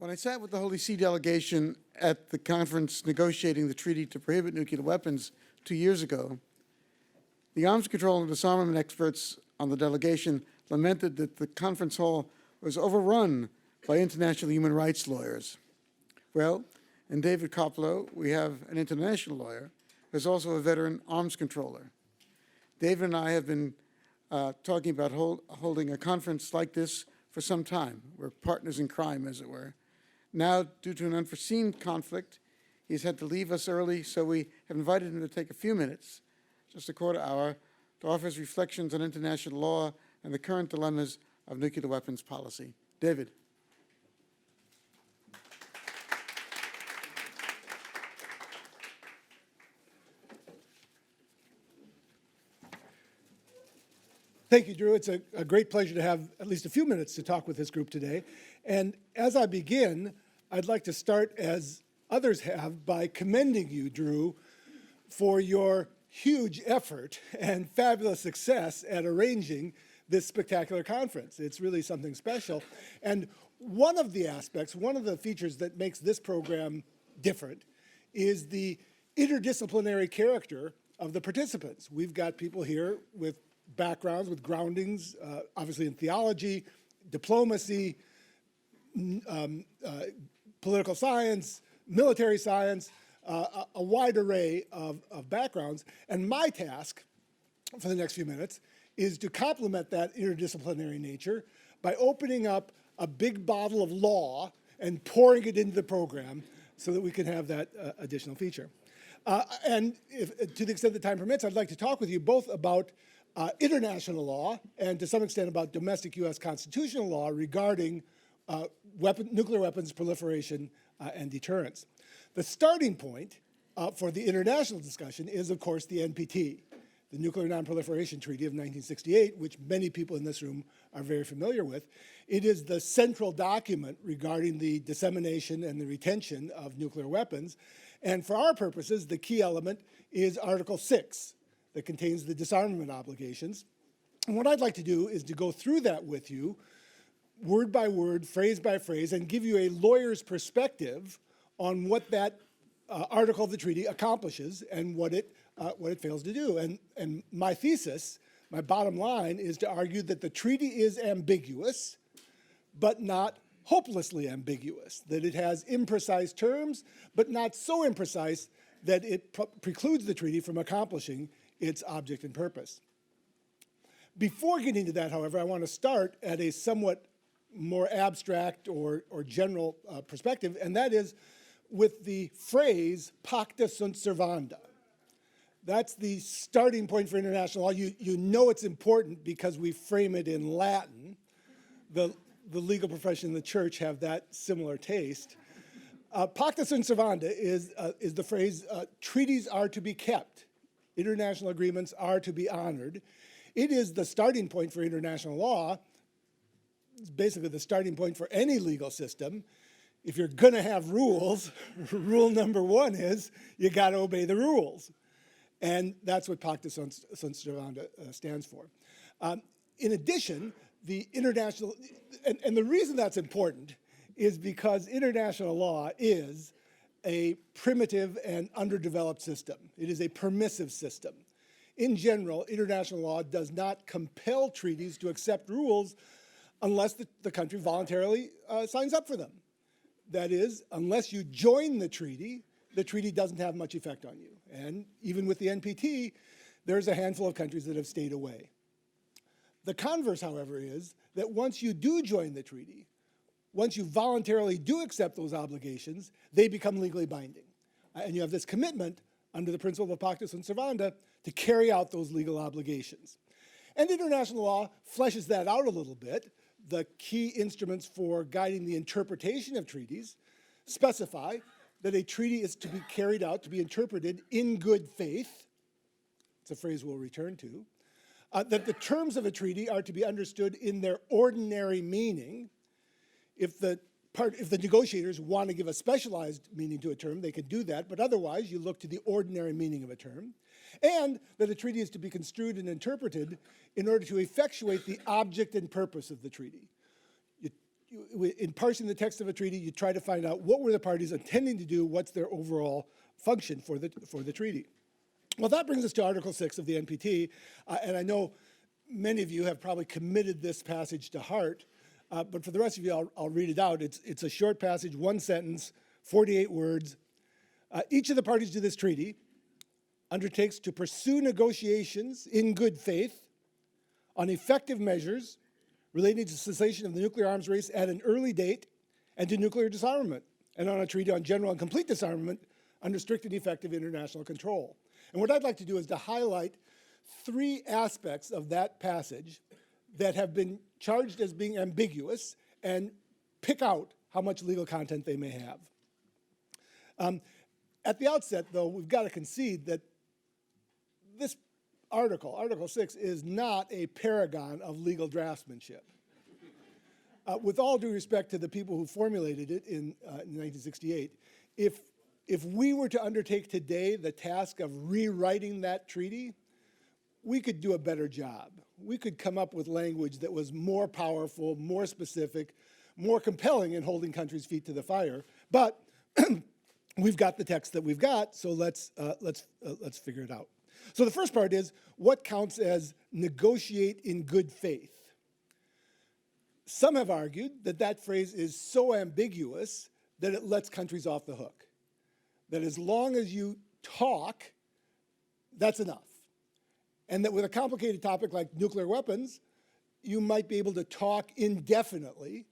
When I sat with the Holy See delegation at the conference negotiating the treaty to prohibit nuclear weapons 2 years ago, the arms control and disarmament experts on the delegation lamented that the conference hall was overrun by international human rights lawyers. Well, in David Koplow, we have an international lawyer who's also a veteran arms controller. David and I have been talking about holding a conference like this for some time. We're partners in crime, as it were. Now, due to an unforeseen conflict, he's had to leave us early, so we have invited him to take a few minutes, just a quarter hour, to offer his reflections on international law and the current dilemmas of nuclear weapons policy. David. Thank you, Drew. It's a great pleasure to have at least a few minutes to talk with this group today. And as I begin, I'd like to start, as others have, by commending you, Drew, for your huge effort and fabulous success at arranging this spectacular conference. It's really something special. And one of the aspects, one of the features that makes this program different is the interdisciplinary character of the participants. We've got people here with backgrounds, with groundings, obviously in theology, diplomacy, political science, military science, a wide array of backgrounds. And my task for the next few minutes is to complement that interdisciplinary nature by opening up a big bottle of law and pouring it into the program so that we can have that additional feature. And to the extent that time permits, I'd like to talk with you both about international law and to some extent about domestic U.S. constitutional law regarding nuclear weapons proliferation and deterrence. The starting point for the international discussion is, of course, the NPT, the Nuclear Non-Proliferation Treaty of 1968, which many people in this room are very familiar with. It is the central document regarding the dissemination and the retention of nuclear weapons. And for our purposes, the key element is Article 6, that contains the disarmament obligations. And what I'd like to do is to go through that with you, word by word, phrase by phrase, and give you a lawyer's perspective on what that article of the treaty accomplishes and what it fails to do. And my thesis, my bottom line, is to argue that the treaty is ambiguous, but not hopelessly ambiguous, that it has imprecise terms, but not so imprecise that it precludes the treaty from accomplishing its object and purpose. Before getting to that, however, I want to start at a somewhat more abstract or general perspective, and that is with the phrase pacta sunt servanda. That's the starting point for international law. You know it's important because we frame it in Latin. The legal profession and the church have that similar taste. Pacta sunt servanda is the phrase, treaties are to be kept. International agreements are to be honored. It is the starting point for international law. It's basically the starting point for any legal system. If you're going to have rules, rule number one is you got to obey the rules. And that's what Pacta sunt servanda stands for. In addition, the international, and the reason that's important is because international law is a primitive and underdeveloped system. It is a permissive system. In general, international law does not compel treaties to accept rules unless the country voluntarily signs up for them. That is, unless you join the treaty doesn't have much effect on you. And even with the NPT, there's a handful of countries that have stayed away. The converse, however, is that once you do join the treaty, once you voluntarily do accept those obligations, they become legally binding. And you have this commitment under the principle of pacta sunt servanda to carry out those legal obligations. And international law fleshes that out a little bit. The key instruments for guiding the interpretation of treaties specify that a treaty is to be carried out, to be interpreted in good faith. It's a phrase we'll return to. That the terms of a treaty are to be understood in their ordinary meaning. If the negotiators want to give a specialized meaning to a term, they can do that, but otherwise you look to the ordinary meaning of a term. And that a treaty is to be construed and interpreted in order to effectuate the object and purpose of the treaty. in parsing the text of a treaty, you try to find out what were the parties intending to do, what's their overall function for the treaty. Well, that brings us to Article 6 of the NPT, and I know many of you have probably committed this passage to heart, but for the rest of you, I'll read it out. It's a short passage, one sentence, 48 words. Each of the parties to this treaty undertakes to pursue negotiations in good faith on effective measures relating to cessation of the nuclear arms race at an early date and to nuclear disarmament, and on a treaty on general and complete disarmament under strict and effective international control. And what I'd like to do is to highlight 3 aspects of that passage that have been charged as being ambiguous and pick out how much legal content they may have. At the outset, though, we've got to concede that this article, Article 6, is not a paragon of legal draftsmanship. With all due respect to the people who formulated it in 1968, if we were to undertake today the task of rewriting that treaty, we could do a better job. We could come up with language that was more powerful, more specific, more compelling in holding countries' feet to the fire. But we've got the text that we've got, so let's figure it out. So the first part is, what counts as negotiate in good faith? Some have argued that that phrase is so ambiguous that it lets countries off the hook. That as long as you talk, that's enough. And that with a complicated topic like nuclear weapons, you might be able to talk indefinitely,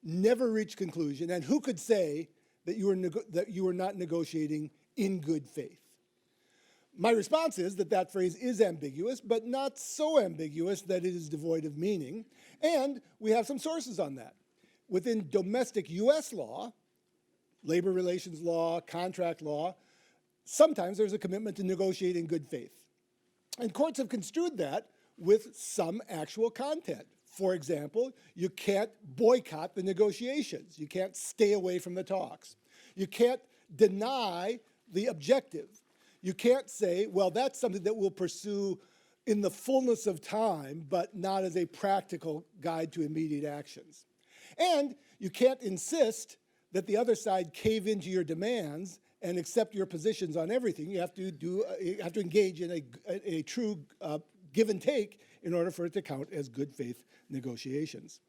never reach conclusion, and who could say that you were not negotiating in good faith? My response is that phrase is ambiguous, but not so ambiguous that it is devoid of meaning, and we have some sources on that. Within domestic US law, labor relations law, contract law, sometimes there's a commitment to negotiate in good faith. And courts have construed that with some actual content. For example, you can't boycott the negotiations. You can't stay away from the talks. You can't deny the objective. You can't say, well, that's something that we'll pursue in the fullness of time, but not as a practical guide to immediate actions. And you can't insist that the other side cave into your demands and accept your positions on everything. You have to engage in a true give and take in order for it to count as good faith negotiations.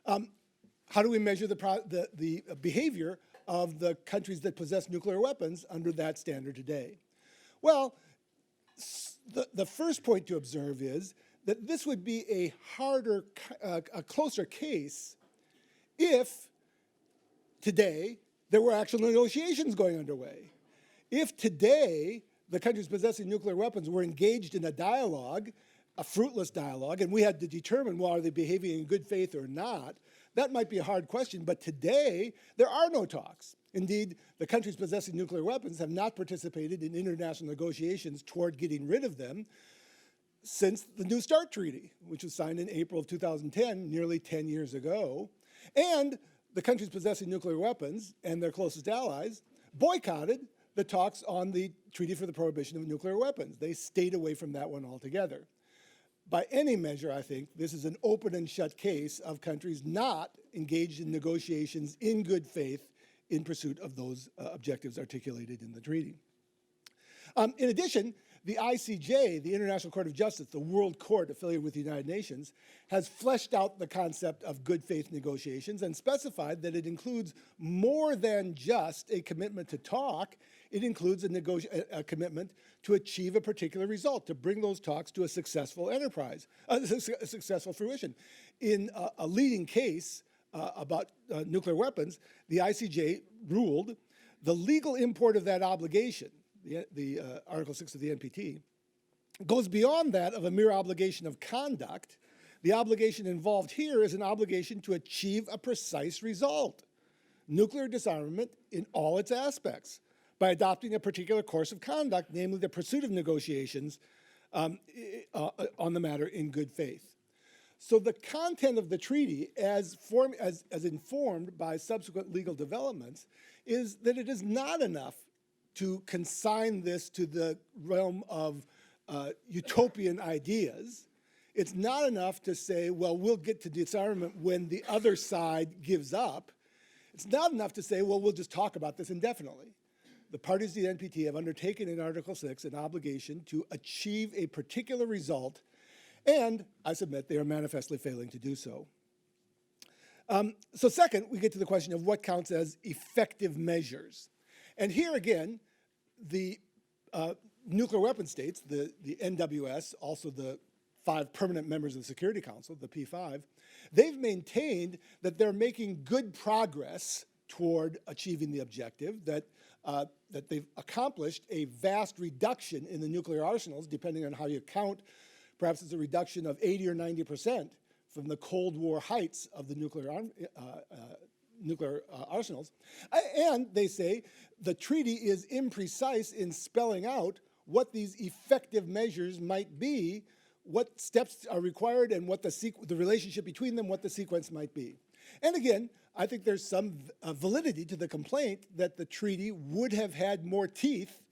How do we measure the behavior of the countries that possess nuclear weapons under that standard today? Well, the first point to observe is that this would be a closer case if today there were actual negotiations going underway. If today the countries possessing nuclear weapons were engaged in a dialogue, a fruitless dialogue, and we had to determine, well, are they behaving in good faith or not, that might be a hard question, but today there are no talks. Indeed, the countries possessing nuclear weapons have not participated in international negotiations toward getting rid of them since the New START Treaty, which was signed in April of 2010, nearly 10 years ago. And the countries possessing nuclear weapons and their closest allies boycotted the talks on the Treaty for the Prohibition of Nuclear Weapons. They stayed away from that one altogether. By any measure, I think, this is an open and shut case of countries not engaged in negotiations in good faith in pursuit of those objectives articulated in the treaty. In addition, the ICJ, the International Court of Justice, the world court affiliated with the United Nations, has fleshed out the concept of good faith negotiations and specified that it includes more than just a commitment to talk. It includes a commitment to achieve a particular result, to bring those talks to a successful enterprise, a successful fruition. In a leading case about nuclear weapons, the ICJ ruled the legal import of that obligation, the Article 6 of the NPT, goes beyond that of a mere obligation of conduct. The obligation involved here is an obligation to achieve a precise result, nuclear disarmament in all its aspects, by adopting a particular course of conduct, namely the pursuit of negotiations on the matter in good faith. So the content of the treaty, as informed by subsequent legal developments, is that it is not enough to consign this to the realm of utopian ideas. It's not enough to say, well, we'll get to disarmament when the other side gives up. It's not enough to say, well, we'll just talk about this indefinitely. The parties to the NPT have undertaken in Article 6 an obligation to achieve a particular result, and I submit they are manifestly failing to do so. So second, we get to the question of what counts as effective measures. And here again, the nuclear weapon states, the NWS, also the 5 permanent members of the Security Council, the P5, they've maintained that they're making good progress toward achieving the objective, that they've accomplished a vast reduction in the nuclear arsenals, depending on how you count. Perhaps it's a reduction of 80 or 90% from the Cold War heights of the nuclear arsenals. And they say the treaty is imprecise in spelling out what these effective measures might be, what steps are required, and what the relationship between them, what the sequence might be. And again, I think there's some validity to the complaint that the treaty would have had more teeth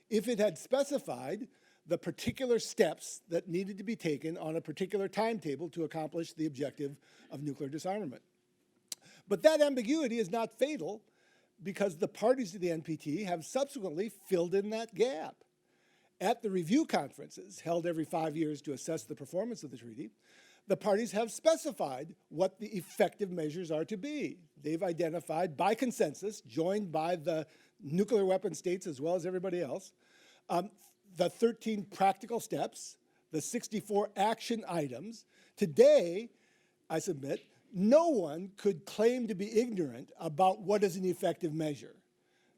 if it had specified the particular steps that needed to be taken on a particular timetable to accomplish the objective of nuclear disarmament. But that ambiguity is not fatal because the parties to the NPT have subsequently filled in that gap. At the review conferences held every 5 years to assess the performance of the treaty, the parties have specified what the effective measures are to be. They've identified by consensus, joined by the nuclear weapon states as well as everybody else, the 13 practical steps, the 64 action items. Today, I submit, no one could claim to be ignorant about what is an effective measure.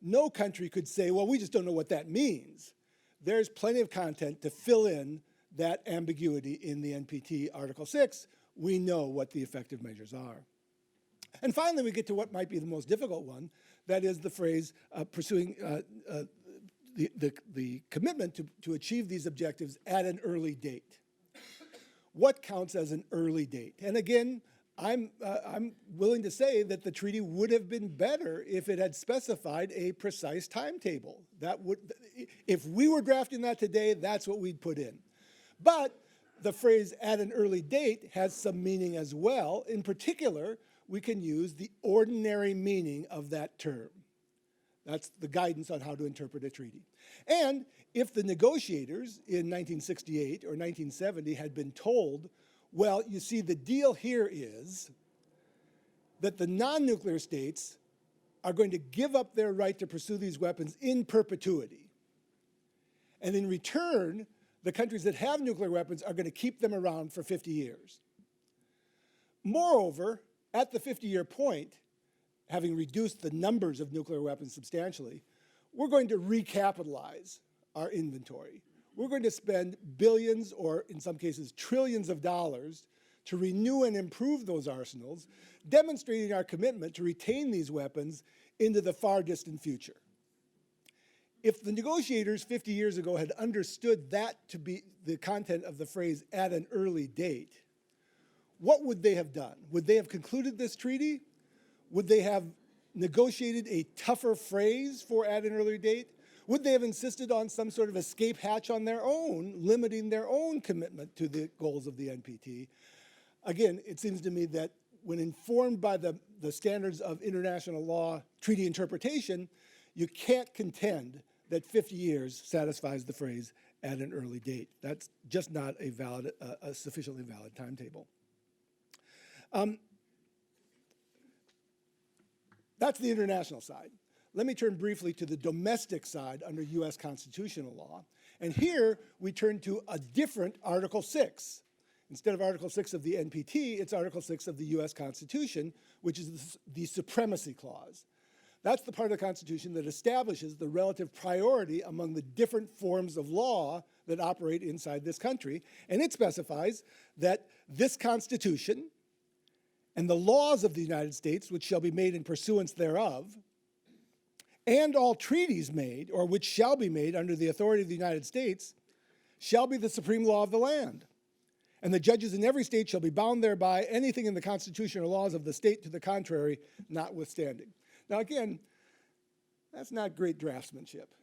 No country could say, well, we just don't know what that means. There's plenty of content to fill in that ambiguity in the NPT Article 6. We know what the effective measures are. And finally, we get to what might be the most difficult one, that is the phrase pursuing the commitment to achieve these objectives at an early date. What counts as an early date? And again, I'm willing to say that the treaty would have been better if it had specified a precise timetable. If we were drafting that today, that's what we'd put in. But the phrase at an early date has some meaning as well. In particular, we can use the ordinary meaning of that term. That's the guidance on how to interpret a treaty. And if the negotiators in 1968 or 1970 had been told, well, you see, the deal here is that the non-nuclear states are going to give up their right to pursue these weapons in perpetuity. And in return, the countries that have nuclear weapons are going to keep them around for 50 years. Moreover, at the 50-year point, having reduced the numbers of nuclear weapons substantially, we're going to recapitalize our inventory. We're going to spend billions, or in some cases trillions of dollars to renew and improve those arsenals, demonstrating our commitment to retain these weapons into the far distant future. If the negotiators 50 years ago had understood that to be the content of the phrase at an early date, what would they have done? Would they have concluded this treaty? Would they have negotiated a tougher phrase for at an early date? Would they have insisted on some sort of escape hatch on their own, limiting their own commitment to the goals of the NPT? Again, it seems to me that when informed by the standards of international law treaty interpretation, you can't contend that 50 years satisfies the phrase at an early date. That's just not a sufficiently valid timetable. That's the international side. Let me turn briefly to the domestic side under US constitutional law. And here we turn to a different Article 6. Instead of Article 6 of the NPT, it's Article 6 of the US Constitution, which is the Supremacy Clause. That's the part of the Constitution that establishes the relative priority among the different forms of law that operate inside this country. And it specifies that this Constitution and the laws of the United States, which shall be made in pursuance thereof, and all treaties made, or which shall be made under the authority of the United States, shall be the supreme law of the land. And the judges in every state shall be bound thereby, anything in the Constitution or laws of the state to the contrary notwithstanding. Now again, that's not great draftsmanship.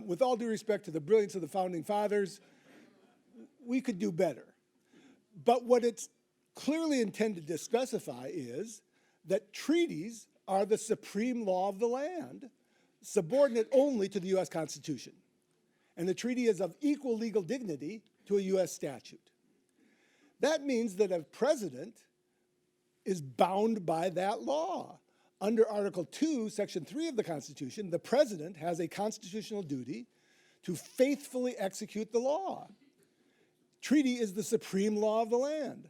With all due respect to the brilliance of the Founding Fathers, we could do better. But what it's clearly intended to specify is that treaties are the supreme law of the land, subordinate only to the U.S. Constitution. And the treaty is of equal legal dignity to a U.S. statute. That means that a president is bound by that law. Under Article 2, Section 3 of the Constitution, the president has a constitutional duty to faithfully execute the law. Treaty is the supreme law of the land.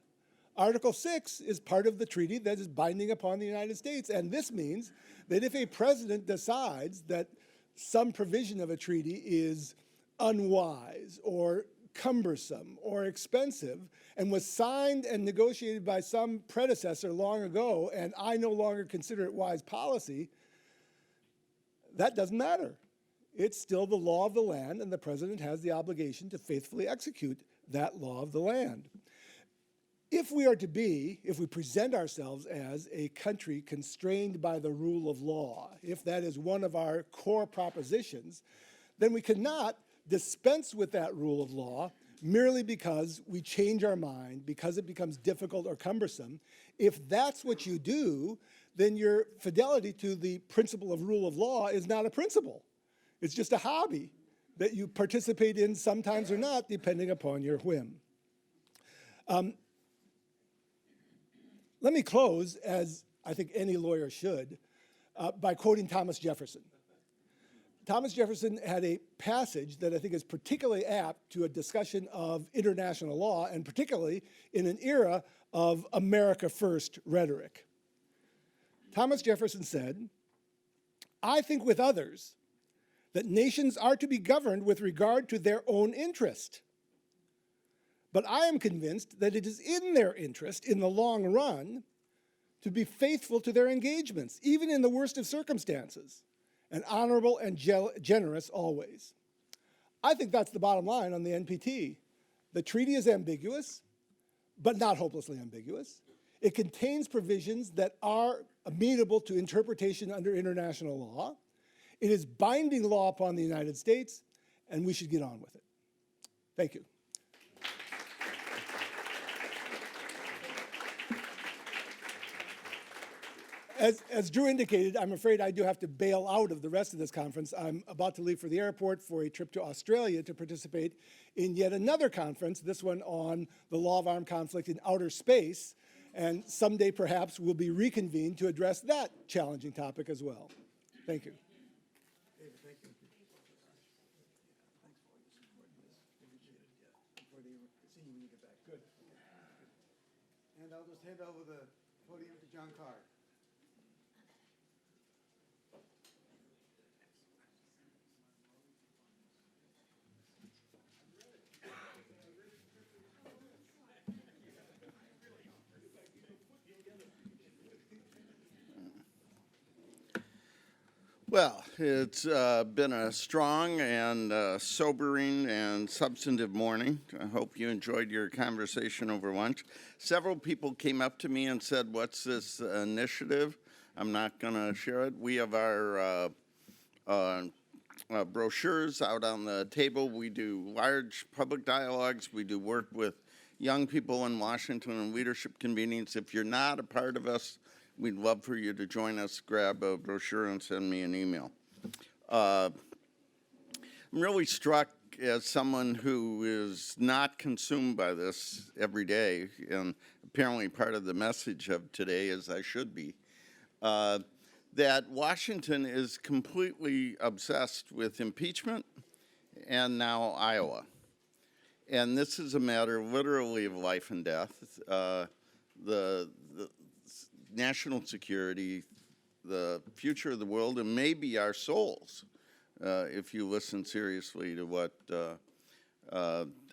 Article 6 is part of the treaty that is binding upon the United States, and this means that if a president decides that some provision of a treaty is unwise or cumbersome or expensive and was signed and negotiated by some predecessor long ago, and I no longer consider it wise policy, that doesn't matter. It's still the law of the land, and the president has the obligation to faithfully execute that law of the land. If we present ourselves as a country constrained by the rule of law, if that is one of our core propositions, then we cannot dispense with that rule of law merely because we change our mind, because it becomes difficult or cumbersome. If that's what you do, then your fidelity to the principle of rule of law is not a principle. It's just a hobby that you participate in sometimes or not, depending upon your whim. Let me close, as I think any lawyer should, by quoting Thomas Jefferson. Thomas Jefferson had a passage that I think is particularly apt to a discussion of international law, and particularly in an era of America First rhetoric. Thomas Jefferson said, "I think with others that nations are to be governed with regard to their own interest. But I am convinced that it is in their interest, in the long run, to be faithful to their engagements, even in the worst of circumstances, and honorable and generous always." I think that's the bottom line on the NPT. The treaty is ambiguous, but not hopelessly ambiguous. It contains provisions that are amenable to interpretation under international law. It is binding law upon the United States, and we should get on with it. Thank you. As Drew indicated, I'm afraid I do have to bail out of the rest of this conference. I'm about to leave for the airport for a trip to Australia to participate in yet another conference, this one on the law of armed conflict in outer space, and someday perhaps we'll be reconvened to address that challenging topic as well. Thank you. David, thank you. See you when you get back. Good. And I'll just hand over the podium to John Carr. Well, it's been a strong and sobering and substantive morning. I hope you enjoyed your conversation over lunch. Several people came up to me and said, "What's this initiative?" I'm not going to share it. We have our brochures out on the table. We do large public dialogues. We do work with young people in Washington and leadership convenings. If you're not a part of us, we'd love for you to join us, grab a brochure, and send me an email. I'm really struck as someone who is not consumed by this every day, and apparently part of the message of today is I should be, that Washington is completely obsessed with impeachment and now Iowa. And this is a matter literally of life and death. The national security, the future of the world, and maybe our souls, if you listen seriously to what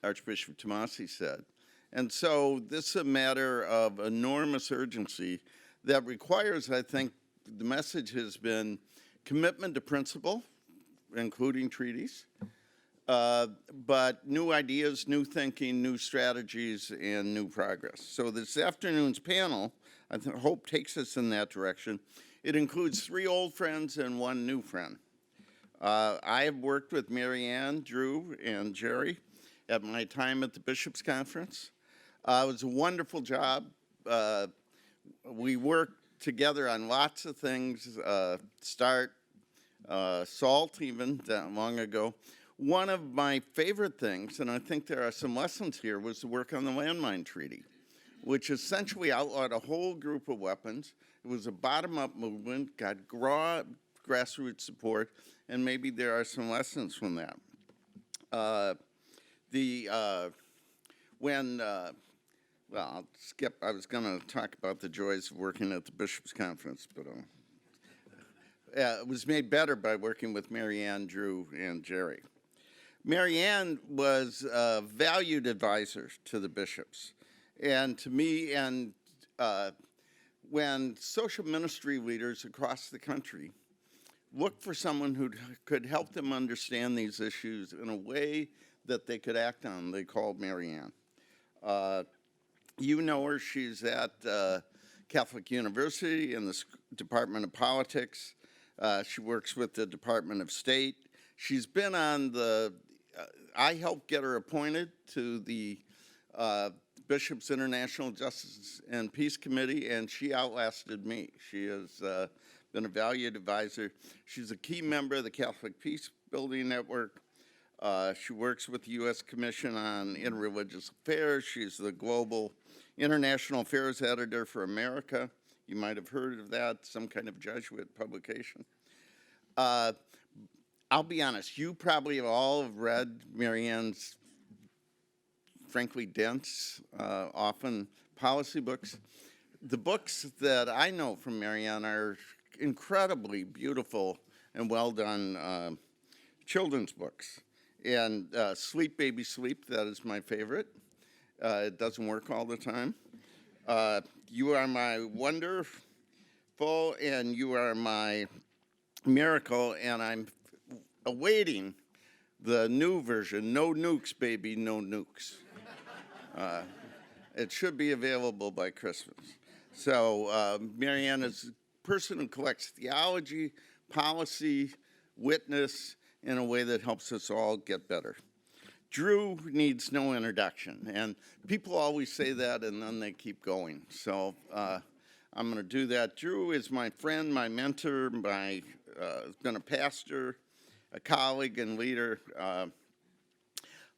Archbishop Tomasi said. And so this is a matter of enormous urgency that requires, I think, the message has been commitment to principle, including treaties, but new ideas, new thinking, new strategies, and new progress. So this afternoon's panel, I hope, takes us in that direction. It includes 3 old friends and 1 new friend. I have worked with Mary Ann, Drew, and Jerry at my time at the Bishops' Conference. It was a wonderful job. We worked together on lots of things, SALT even, that long ago. One of my favorite things, and I think there are some lessons here, was the work on the Landmine Treaty, which essentially outlawed a whole group of weapons. It was a bottom-up movement, got grassroots support, and maybe there are some lessons from that. Well, I'll skip. I was going to talk about the joys of working at the Bishops' Conference, but it was made better by working with Mary Ann, Drew, and Jerry. Mary Ann was a valued advisor to the bishops, and to me, and when social ministry leaders across the country looked for someone who could help them understand these issues in a way that they could act on, they called Mary Ann. You know her. She's at Catholic University in the Department of Politics. She works with the Department of State. She's been on the, I helped get her appointed to the Bishops' International Justice and Peace Committee, and she outlasted me. She has been a valued advisor. She's a key member of the Catholic Peace Building Network. She works with the U.S. Commission on Interreligious Affairs. She's the Global International Affairs Editor for America. You might have heard of that, some kind of Jesuit publication. I'll be honest, you probably all have read Mary Ann's frankly dense, often policy books. The books that I know from Mary Ann are incredibly beautiful and well done children's books. And Sleep, Baby, Sleep, that is my favorite. It doesn't work all the time. You Are My Wonderful, and You Are My Miracle, and I'm awaiting the new version, No Nukes, Baby, No Nukes. It should be available by Christmas. So Mary Ann is a person who collects theology, policy, witness, in a way that helps us all get better. Drew needs no introduction, and people always say that and then they keep going. So I'm going to do that. Drew is my friend, my mentor, been a pastor, a colleague and leader.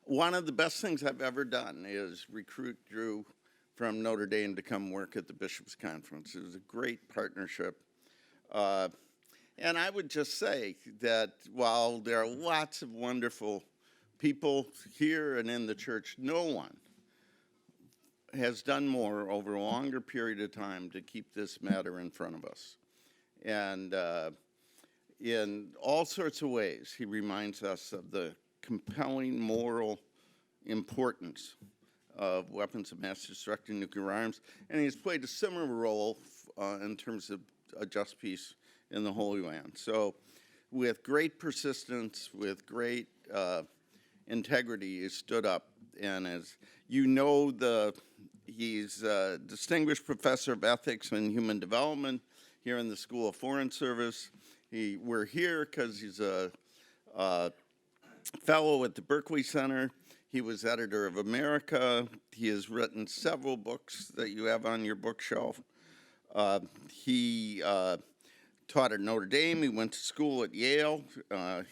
One of the best things I've ever done is recruit Drew from Notre Dame to come work at the Bishops' Conference. It was a great partnership. And I would just say that while there are lots of wonderful people here and in the church, no one has done more over a longer period of time to keep this matter in front of us. And in all sorts of ways, he reminds us of the compelling moral importance of weapons of mass destruction, nuclear arms, and he's played a similar role in terms of a just peace in the Holy Land. So with great persistence, with great integrity, he stood up, and as you know, he's a distinguished professor of ethics and human development here in the School of Foreign Service. We're here because he's a fellow at the Berkley Center. He was editor of America. He has written several books that you have on your bookshelf. He taught at Notre Dame. He went to school at Yale.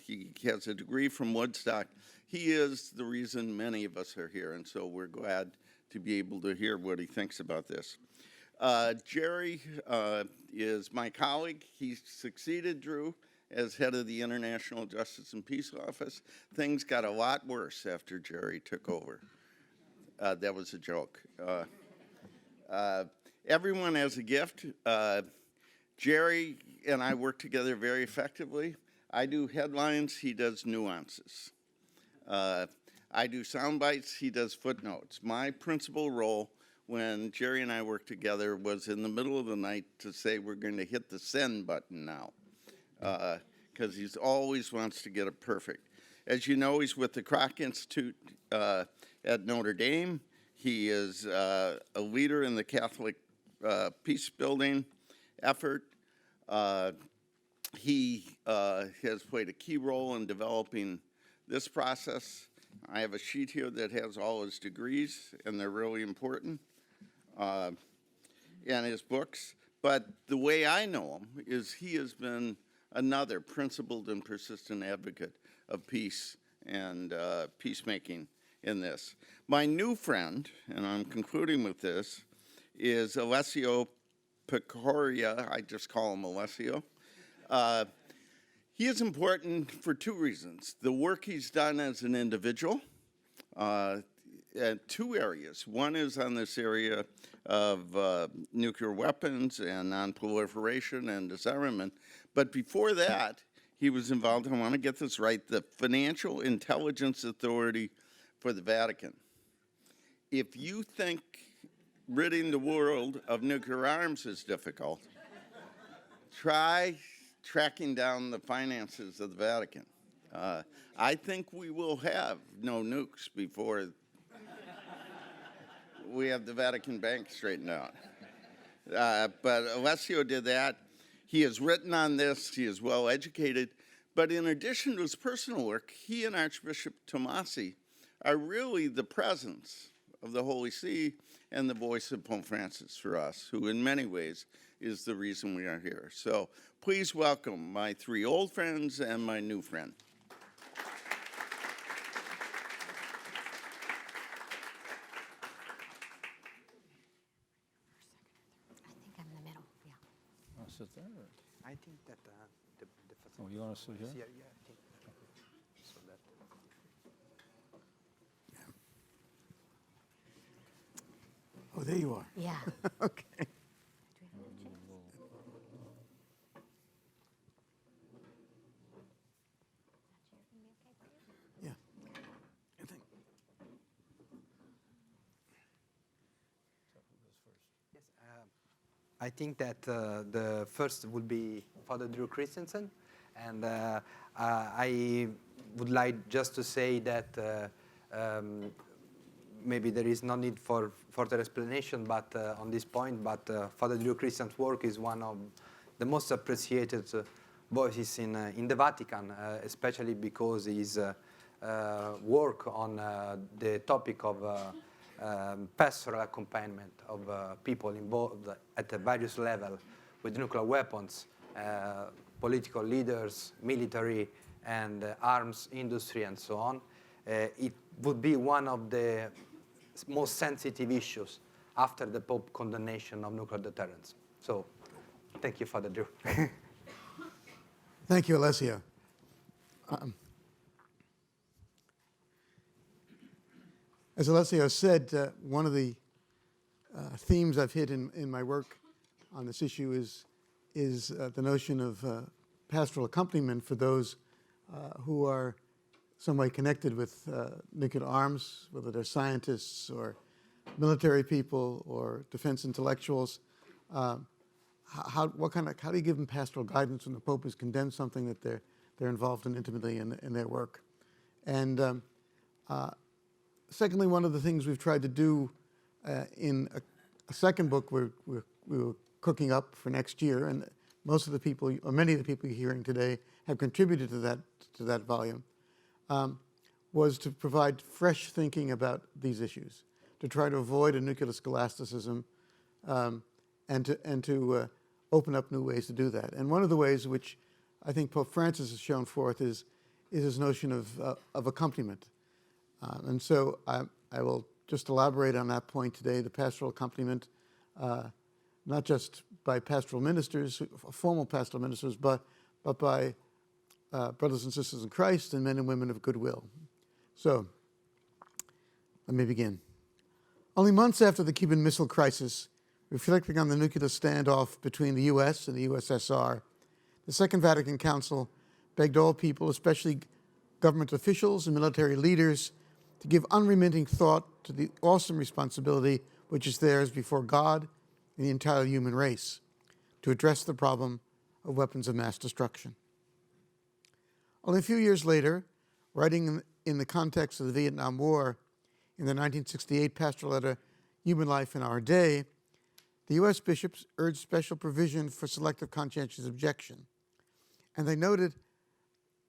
He has a degree from Woodstock. He is the reason many of us are here, and so we're glad to be able to hear what he thinks about this. Jerry is my colleague. He succeeded Drew as head of the International Justice and Peace Office. Things got a lot worse after Jerry took over. That was a joke. Everyone has a gift. Jerry and I work together very effectively. I do headlines, he does nuances. I do sound bites, he does footnotes. My principal role when Jerry and I worked together was in the middle of the night to say we're going to hit the send button now, because he always wants to get it perfect. As you know, he's with the Kroc Institute at Notre Dame. He is a leader in the Catholic peace building effort. He has played a key role in developing this process. I have a sheet here that has all his degrees, and they're really important, and his books. But the way I know him is he has been another principled and persistent advocate of peace and peacemaking in this. My new friend, and I'm concluding with this, is Alessio Pecoria. I just call him Alessio. He is important for two reasons. The work he's done as an individual, in two areas. One is on this area of nuclear weapons and non-proliferation and disarmament. But before that, he was involved, I want to get this right, the Financial Intelligence Authority for the Vatican. If you think ridding the world of nuclear arms is difficult, try tracking down the finances of the Vatican. I think we will have no nukes before we have the Vatican Bank straightened out. But Alessio did that. He has written on this. He is well educated. But in addition to his personal work, he and Archbishop Tomasi are really the presence of the Holy See and the voice of Pope Francis for us, who in many ways is the reason we are here. So please welcome my three old friends and my new friend. I think I'm in the middle, yeah. Want to sit there? Or? I think that the Oh, you want to sit here? yeah, I think so that Oh, there you are. Yeah. Okay. Yeah. I think. yes, I think that the first would be Father Drew Christensen, and I would like just to say that maybe there is no need for further explanation, but on this point. But Father Drew Christensen's work is one of the most appreciated voices in the Vatican, especially because his work on the topic of pastoral accompaniment of people involved at the various levels with nuclear weapons, political leaders, military, and arms industry, and so on. It would be one of the most sensitive issues after the Pope condemnation of nuclear deterrence. So, thank you, Father Drew. Thank you, Alessio. As Alessio said, one of the themes I've hit in my work on this issue is the notion of pastoral accompaniment for those who are some way connected with nuclear arms, whether they're scientists or military people or defense intellectuals. How do you give them pastoral guidance when the Pope has condemned something that they're involved in intimately in their work? And secondly, one of the things we've tried to do in a second book we were cooking up for next year, and most of the people, or many of the people you're hearing today, have contributed to that volume, was to provide fresh thinking about these issues, to try to avoid a nuclear scholasticism, and to open up new ways to do that. And one of the ways which I think Pope Francis has shown forth is his notion of accompaniment. And so I will just elaborate on that point today, the pastoral accompaniment, not just by pastoral ministers, formal pastoral ministers, but by brothers and sisters in Christ and men and women of goodwill. So, let me begin. Only months after the Cuban Missile Crisis, reflecting on the nuclear standoff between the U.S. and the USSR, the Second Vatican Council begged all people, especially government officials and military leaders, to give unremitting thought to the awesome responsibility which is theirs before God and the entire human race to address the problem of weapons of mass destruction. Only a few years later, writing in the context of the Vietnam War, in the 1968 pastoral letter, Human Life in Our Day, the U.S. bishops urged special provision for selective conscientious objection. And they noted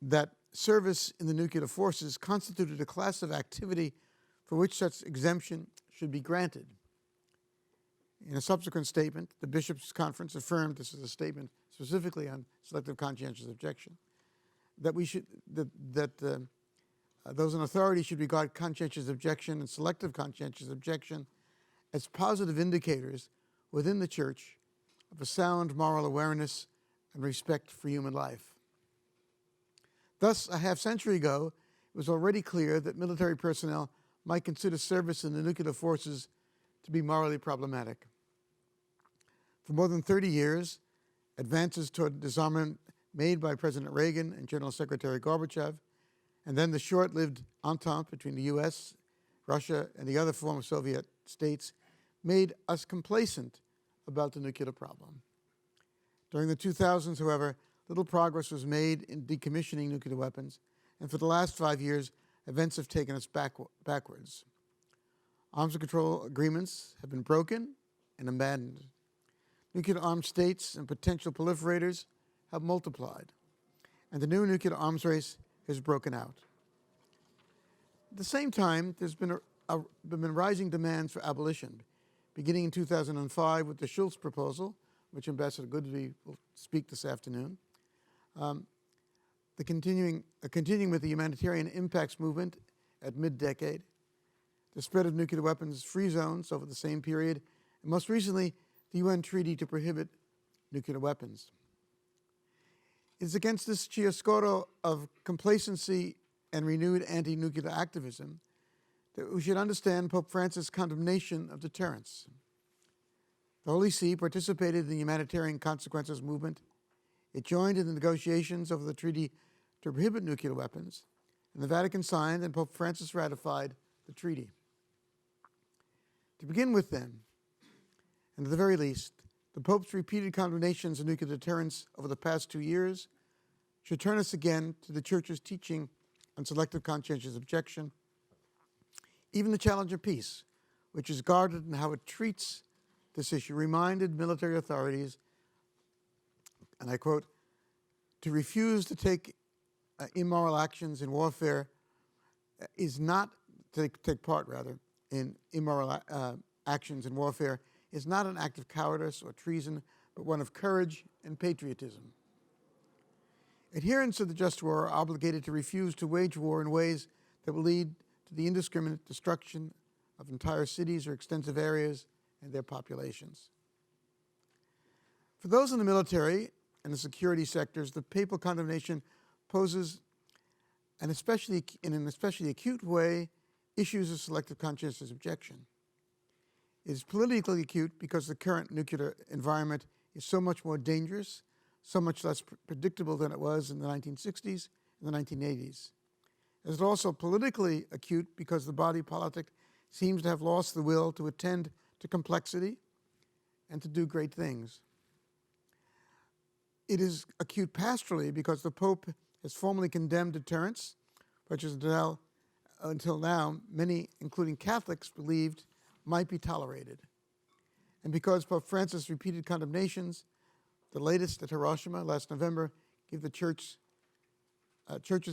that service in the nuclear forces constituted a class of activity for which such exemption should be granted. In a subsequent statement, the Bishops' Conference affirmed, this is a statement specifically on selective conscientious objection, that those in authority should regard conscientious objection and selective conscientious objection as positive indicators within the Church of a sound moral awareness and respect for human life. Thus, a half-century ago, it was already clear that military personnel might consider service in the nuclear forces to be morally problematic. For more than 30 years, advances toward disarmament made by President Reagan and General Secretary Gorbachev, and then the short-lived entente between the US, Russia, and the other former Soviet states made us complacent about the nuclear problem. During the 2000s, however, little progress was made in decommissioning nuclear weapons, and for the last 5 years, events have taken us backwards. Arms control agreements have been broken and abandoned. Nuclear-armed states and potential proliferators have multiplied, and the new nuclear arms race has broken out. At the same time, there's been rising demands for abolition, beginning in 2005 with the Schultz proposal, which Ambassador Goodby will speak this afternoon, continuing with the humanitarian impacts movement at mid-decade, the spread of nuclear weapons-free zones over the same period, and most recently, the UN Treaty to Prohibit Nuclear Weapons. It is against this chiaroscuro of complacency and renewed anti-nuclear activism that we should understand Pope Francis' condemnation of deterrence. The Holy See participated in the Humanitarian Consequences movement. It joined in the negotiations over the Treaty to Prohibit Nuclear Weapons, and the Vatican signed and Pope Francis ratified the treaty. To begin with, then, and at the very least, the Pope's repeated condemnations of nuclear deterrence over the past 2 years should turn us again to the Church's teaching on selective conscientious objection, even the challenge of peace, which is guarded in how it treats this issue, reminded military authorities, and I quote, to refuse to take immoral actions in warfare is not, take part rather, in immoral actions in warfare is not an act of cowardice or treason, but one of courage and patriotism. Adherents of the just war are obligated to refuse to wage war in ways that will lead to the indiscriminate destruction of entire cities or extensive areas and their populations. For those in the military and the security sectors, the papal condemnation poses in an especially acute way issues of selective conscientious objection. It is politically acute because the current nuclear environment is so much more dangerous, so much less predictable than it was in the 1960s and the 1980s. It is also politically acute because the body politic seems to have lost the will to attend to complexity and to do great things. It is acute pastorally because the Pope has formally condemned deterrence, which is until now many, including Catholics, believed might be tolerated. And because Pope Francis' repeated condemnations, the latest at Hiroshima last November, give the Church's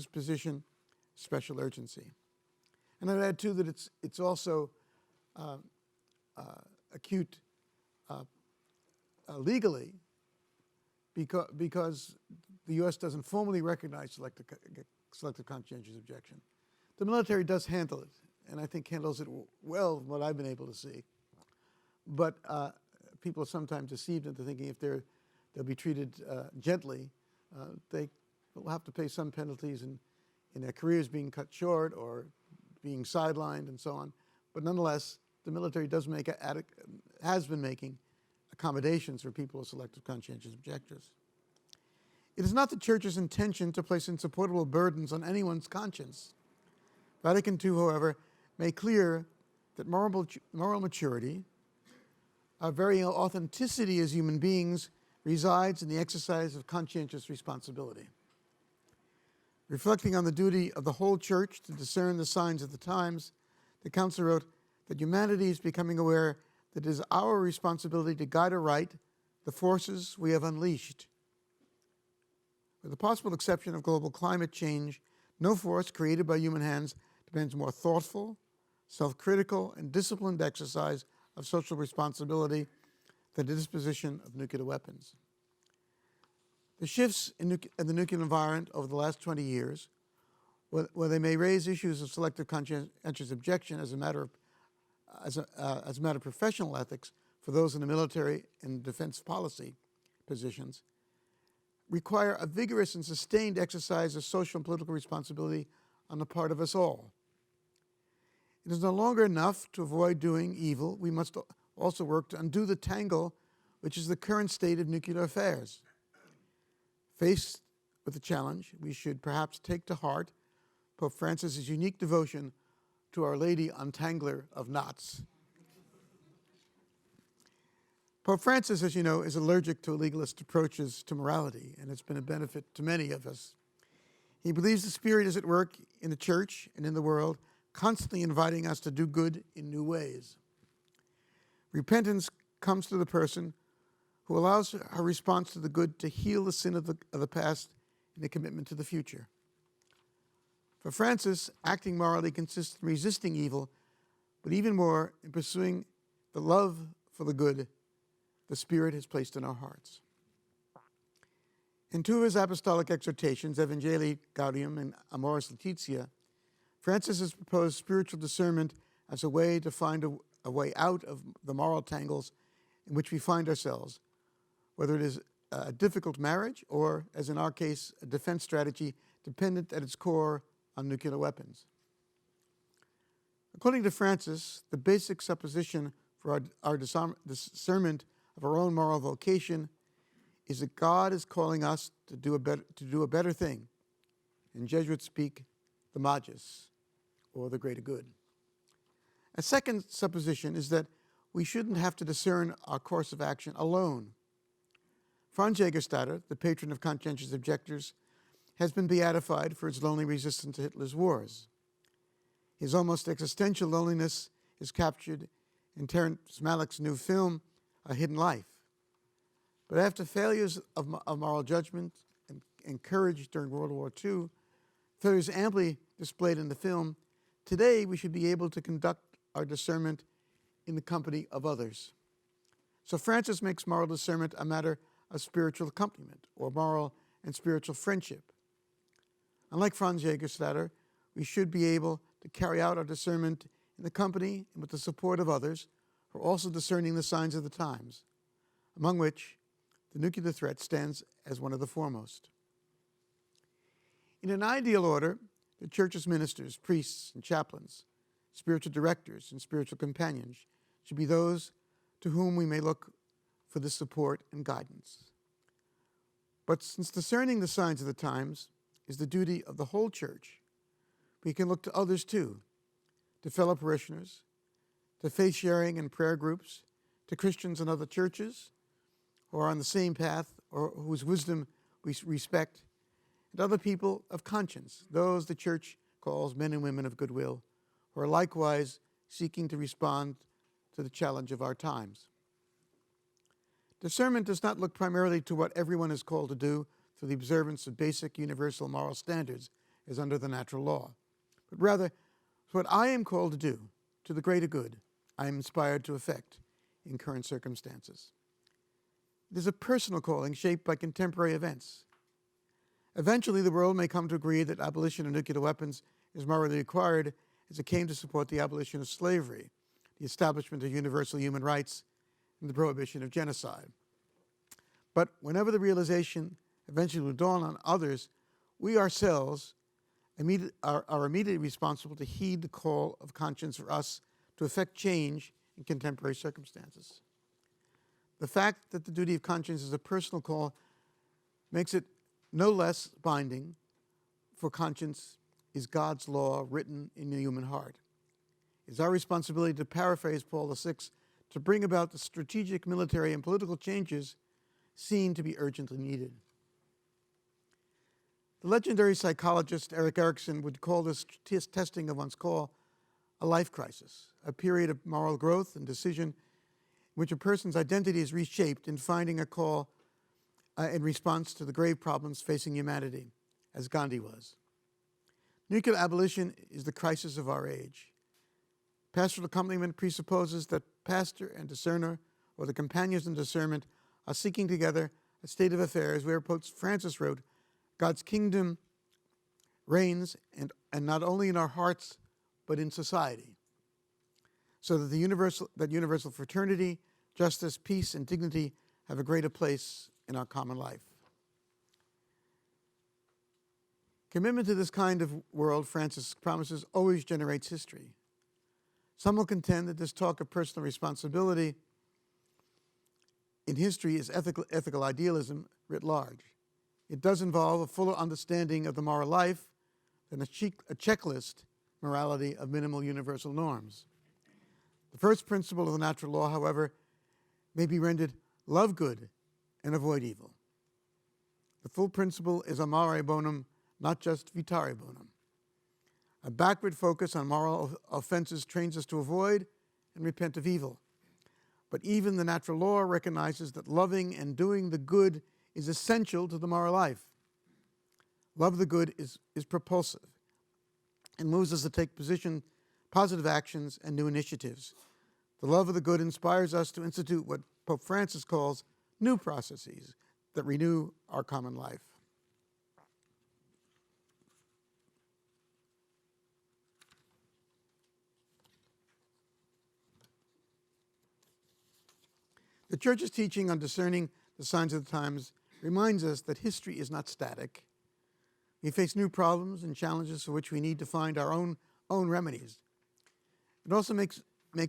position special urgency. And I'd add too that it's also acute legally because the U.S. doesn't formally recognize selective conscientious objection. The military does handle it, and I think handles it well, what I've been able to see. But people are sometimes deceived into thinking if they'll be treated gently, they will have to pay some penalties in their careers being cut short or being sidelined and so on. But nonetheless, the military has been making accommodations for people with selective conscientious objectors. It is not the Church's intention to place insupportable burdens on anyone's conscience. Vatican II, however, made clear that moral maturity, our very authenticity as human beings, resides in the exercise of conscientious responsibility. Reflecting on the duty of the whole Church to discern the signs of the times, the Council wrote that humanity is becoming aware that it is our responsibility to guide aright the forces we have unleashed. With the possible exception of global climate change, No force created by human hands demands more thoughtful, self-critical, and disciplined exercise of social responsibility than the disposition of nuclear weapons. The shifts in the nuclear environment over the last 20 years, where they may raise issues of selective conscientious objection as a matter of professional ethics for those in the military and defense policy positions, require a vigorous and sustained exercise of social and political responsibility on the part of us all. It is no longer enough to avoid doing evil. We must also work to undo the tangle which is the current state of nuclear affairs. Faced with the challenge, we should perhaps take to heart Pope Francis's unique devotion to Our Lady Untangler of Knots. Pope Francis, as you know, is allergic to legalist approaches to morality, and it's been a benefit to many of us. He believes the Spirit is at work in the church and in the world, constantly inviting us to do good in new ways. Repentance comes to the person who allows her response to the good to heal the sin of the past and a commitment to the future. For Francis, acting morally consists in resisting evil, but even more in pursuing the love for the good the Spirit has placed in our hearts. In two of his apostolic exhortations, Evangelii Gaudium and Amoris Laetitia, Francis has proposed spiritual discernment as a way to find a way out of the moral tangles in which we find ourselves, whether it is a difficult marriage or, as in our case, a defense strategy dependent at its core on nuclear weapons. According to Francis, the basic supposition for our discernment of our own moral vocation is that God is calling us to do a better thing. In Jesuit speak, the magis, or the greater good. A second supposition is that we shouldn't have to discern our course of action alone. Franz Jägerstätter, the patron of conscientious objectors, has been beatified for his lonely resistance to Hitler's wars. His almost existential loneliness is captured in Terrence Malick's new film, A Hidden Life. But after failures of moral judgment and courage during World War II, failures amply displayed in the film, today we should be able to conduct our discernment in the company of others. So Francis makes moral discernment a matter of spiritual accompaniment, or moral and spiritual friendship. Unlike Franz Jägerstätter, we should be able to carry out our discernment in the company and with the support of others who are also discerning the signs of the times, among which the nuclear threat stands as one of the foremost. In an ideal order, the Church's ministers, priests, and chaplains, spiritual directors, and spiritual companions should be those to whom we may look for this support and guidance. But since discerning the signs of the times is the duty of the whole Church, we can look to others too, to fellow parishioners, to faith sharing and prayer groups, to Christians in other churches who are on the same path or whose wisdom we respect, and other people of conscience, those the Church calls men and women of goodwill, who are likewise seeking to respond to the challenge of our times. Discernment does not look primarily to what everyone is called to do through the observance of basic universal moral standards as under the natural law, but rather to what I am called to do, to the greater good I am inspired to effect in current circumstances. It is a personal calling shaped by contemporary events. Eventually, the world may come to agree that abolition of nuclear weapons is morally required, as it came to support the abolition of slavery, the establishment of universal human rights, and the prohibition of genocide. But whenever the realization eventually will dawn on others, we ourselves are immediately responsible to heed the call of conscience for us to effect change in contemporary circumstances. The fact that the duty of conscience is a personal call makes it no less binding, for conscience is God's law written in the human heart. It is our responsibility, to paraphrase Paul VI, to bring about the strategic, military, and political changes seen to be urgently needed. The legendary psychologist Erik Erikson would call this testing of one's call a life crisis, a period of moral growth and decision in which a person's identity is reshaped in finding a call in response to the grave problems facing humanity, as Gandhi was. Nuclear abolition is the crisis of our age. Pastoral accompaniment presupposes that pastor and discerner, or the companions in discernment, are seeking together a state of affairs where Pope Francis wrote, God's kingdom reigns, and not only in our hearts, but in society, so that universal fraternity, justice, peace, and dignity have a greater place in our common life. Commitment to this kind of world, Francis promises, always generates history. Some will contend that this talk of personal responsibility in history is ethical idealism writ large. It does involve a fuller understanding of the moral life than a checklist morality of minimal universal norms. The first principle of the natural law, however, may be rendered love good and avoid evil. The full principle is amare bonum, not just vitare bonum. A backward focus on moral offenses trains us to avoid and repent of evil. But even the natural law recognizes that loving and doing the good is essential to the moral life. Love the good is propulsive and moves us to take positive actions and new initiatives. The love of the good inspires us to institute what Pope Francis calls new processes that renew our common life. The Church's teaching on discerning the signs of the times reminds us that history is not static. We face new problems and challenges for which we need to find our own remedies. It also makes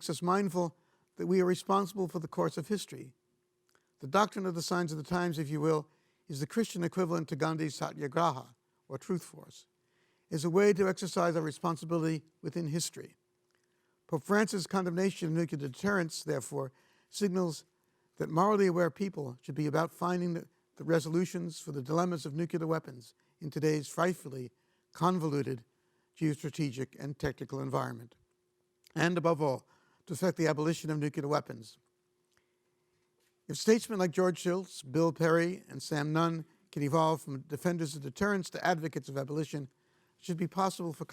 us mindful that we are responsible for the course of history. The doctrine of the signs of the times, if you will, is the Christian equivalent to Gandhi's Satyagraha, or truth force. It's a way to exercise our responsibility within history. Pope Francis' condemnation of nuclear deterrence, therefore, signals that morally aware people should be about finding the resolutions for the dilemmas of nuclear weapons in today's frightfully convoluted geostrategic and technical environment. And above all, to effect the abolition of nuclear weapons. If statesmen like George Shultz, Bill Perry, and Sam Nunn can evolve from defenders of deterrence to advocates of abolition, it should be possible for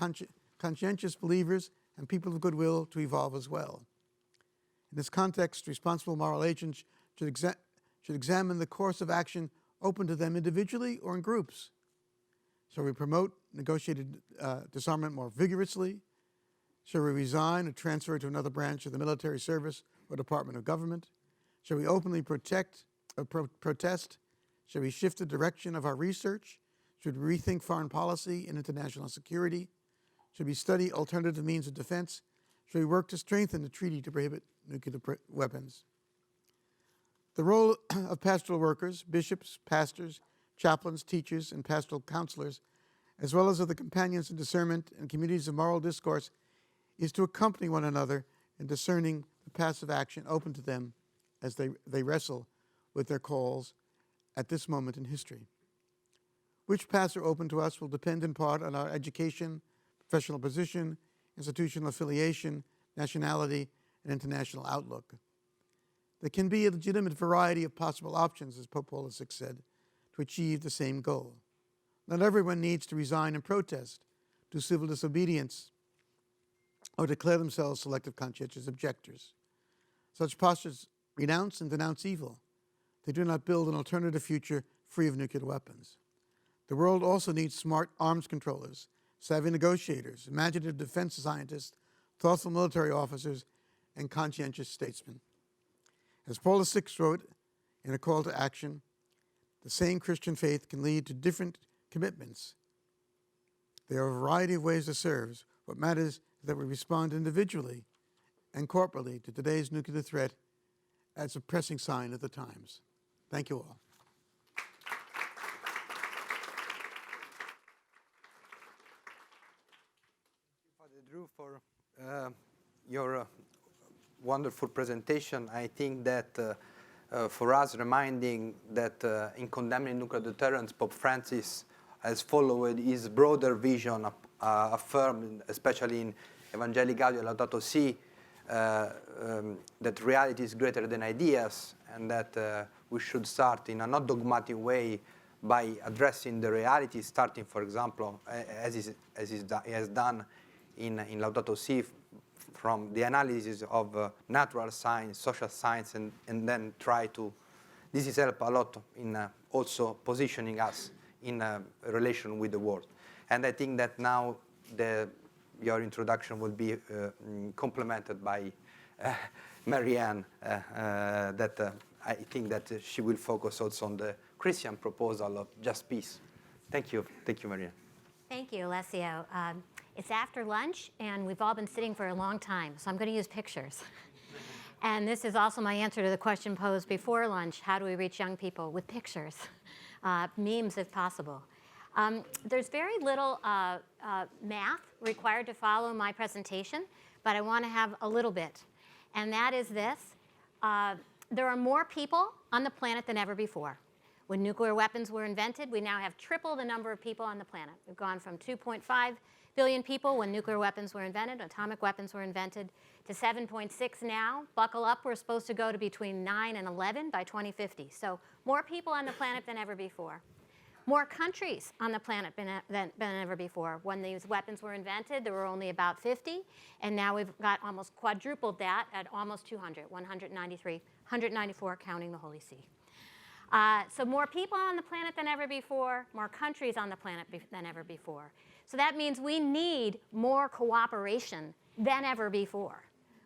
conscientious believers and people of goodwill to evolve as well. In this context, responsible moral agents should examine the course of action open to them individually or in groups. Shall we promote negotiated disarmament more vigorously? Shall we resign or transfer to another branch of the military service or department of government? Shall we openly protest? Shall we shift the direction of our research? Should we rethink foreign policy and international security? Should we study alternative means of defense? Should we work to strengthen the treaty to prohibit nuclear weapons? The role of pastoral workers, bishops, pastors, chaplains, teachers, and pastoral counselors, as well as of the companions in discernment and communities of moral discourse, is to accompany one another in discerning the passive action open to them as they wrestle with their calls at this moment in history. Which paths are open to us will depend in part on our education, professional position, institutional affiliation, nationality, and international outlook. There can be a legitimate variety of possible options, as Pope Paul VI said, to achieve the same goal. Not everyone needs to resign and protest, do civil disobedience, or declare themselves selective conscientious objectors. Such postures renounce and denounce evil. They do not build an alternative future free of nuclear weapons. The world also needs smart arms controllers, savvy negotiators, imaginative defense scientists, thoughtful military officers, and conscientious statesmen. As Paul VI wrote in a call to action, the same Christian faith can lead to different commitments. There are a variety of ways to serve. What matters is that we respond individually and corporately to today's nuclear threat as a pressing sign of the times. Thank you all. Father Drew, for your wonderful presentation. I think that for us, reminding that in condemning nuclear deterrence, Pope Francis has followed his broader vision affirmed, especially in Evangelii Gaudium et Laudato Si, that reality is greater than ideas, and that we should start in a not dogmatic way, by addressing the reality, starting, for example, as he has done in Laudato Si, from the analysis of natural science, social science, and then try to, this has helped a lot in also positioning us in a relation with the world. And I think that now your introduction will be complemented by Marianne, that I think that she will focus also on the Christian proposal of just peace. Thank you, Marianne. Thank you, Alessio. It's after lunch, and we've all been sitting for a long time, so I'm going to use pictures. And this is also my answer to the question posed before lunch: how do we reach young people? With pictures, memes if possible. There's very little math required to follow my presentation, but I want to have a little bit. And that is this. There are more people on the planet than ever before. When nuclear weapons were invented, we now have triple the number of people on the planet. We've gone from 2.5 billion people when nuclear weapons were invented, atomic weapons were invented, to 7.6 now. Buckle up, we're supposed to go to between 9 and 11 by 2050. So more people on the planet than ever before. More countries on the planet than ever before. When these weapons were invented, there were only about 50, and now we've got almost quadrupled that at almost 200, 193, 194 counting the Holy See. So more people on the planet than ever before, more countries on the planet than ever before. So that means we need more cooperation than ever before.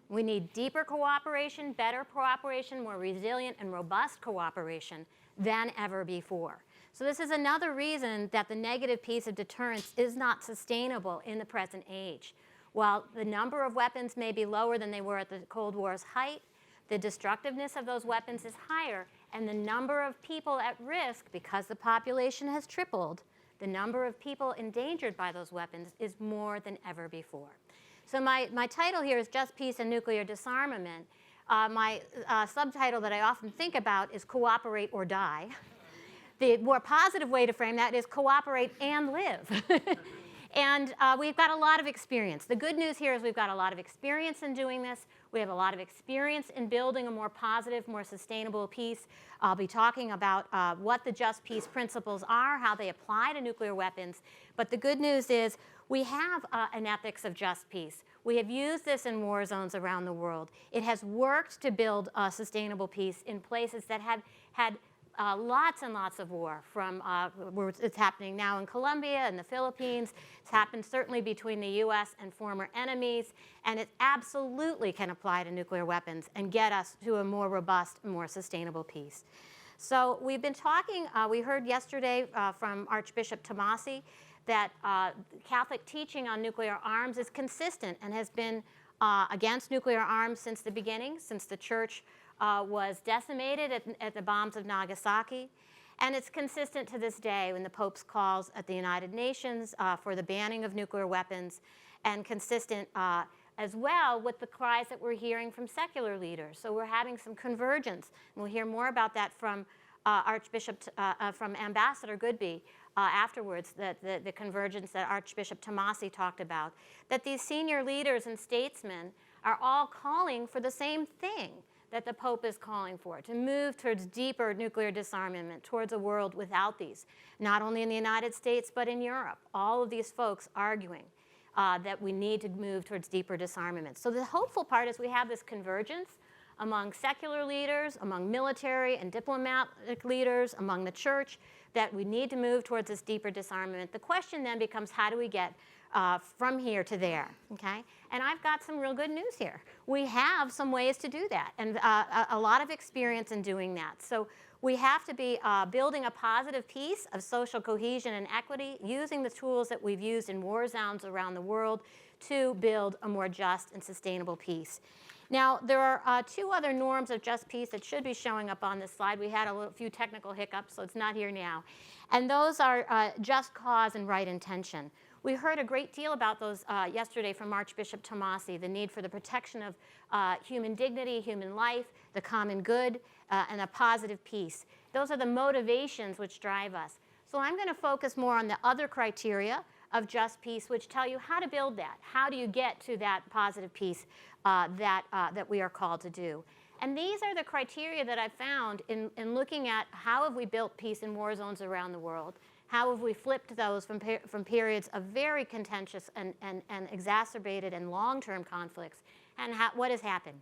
We need deeper cooperation, better cooperation, more resilient and robust cooperation than ever before. So this is another reason that the negative piece of deterrence is not sustainable in the present age. While the number of weapons may be lower than they were at the Cold War's height, the destructiveness of those weapons is higher, and the number of people at risk, because the population has tripled, the number of people endangered by those weapons is more than ever before. So my title here is Just Peace and Nuclear Disarmament. My subtitle that I often think about is Cooperate or Die. The more positive way to frame that is cooperate and live. And we've got a lot of experience. The good news here is we've got a lot of experience in doing this. We have a lot of experience in building a more positive, more sustainable peace. I'll be talking about what the just peace principles are, how they apply to nuclear weapons. But the good news is we have an ethics of just peace. We have used this in war zones around the world. It has worked to build a sustainable peace in places that had lots and lots of war, from where it's happening now in Colombia and the Philippines. It's happened certainly between the US and former enemies, and it absolutely can apply to nuclear weapons and get us to a more robust, more sustainable peace. So we've been talking, we heard yesterday from Archbishop Tomasi that Catholic teaching on nuclear arms is consistent and has been against nuclear arms since the beginning, since the Church was decimated at the bombs of Nagasaki. And it's consistent to this day when the Pope's calls at the United Nations for the banning of nuclear weapons, and consistent as well with the cries that we're hearing from secular leaders. So we're having some convergence, and we'll hear more about that from from Ambassador Goodby afterwards, the convergence that Archbishop Tomasi talked about, that these senior leaders and statesmen are all calling for the same thing that the Pope is calling for, to move towards deeper nuclear disarmament, towards a world without these, not only in the United States, but in Europe. All of these folks arguing that we need to move towards deeper disarmament. So the hopeful part is we have this convergence among secular leaders, among military and diplomatic leaders, among the church, that we need to move towards this deeper disarmament. The question then becomes, how do we get from here to there, okay? And I've got some real good news here. We have some ways to do that, and a lot of experience in doing that. So we have to be building a positive peace of social cohesion and equity, using the tools that we've used in war zones around the world to build a more just and sustainable peace. Now, there are two other norms of just peace that should be showing up on this slide. We had a few technical hiccups, so it's not here now. And those are just cause and right intention. We heard a great deal about those yesterday from Archbishop Tomasi, the need for the protection of human dignity, human life, the common good, and a positive peace. Those are the motivations which drive us. So I'm going to focus more on the other criteria of just peace, which tell you how to build that. How do you get to that positive peace that we are called to do? And these are the criteria that I've found in looking at how have we built peace in war zones around the world, how have we flipped those from periods of very contentious and exacerbated and long-term conflicts, and what has happened.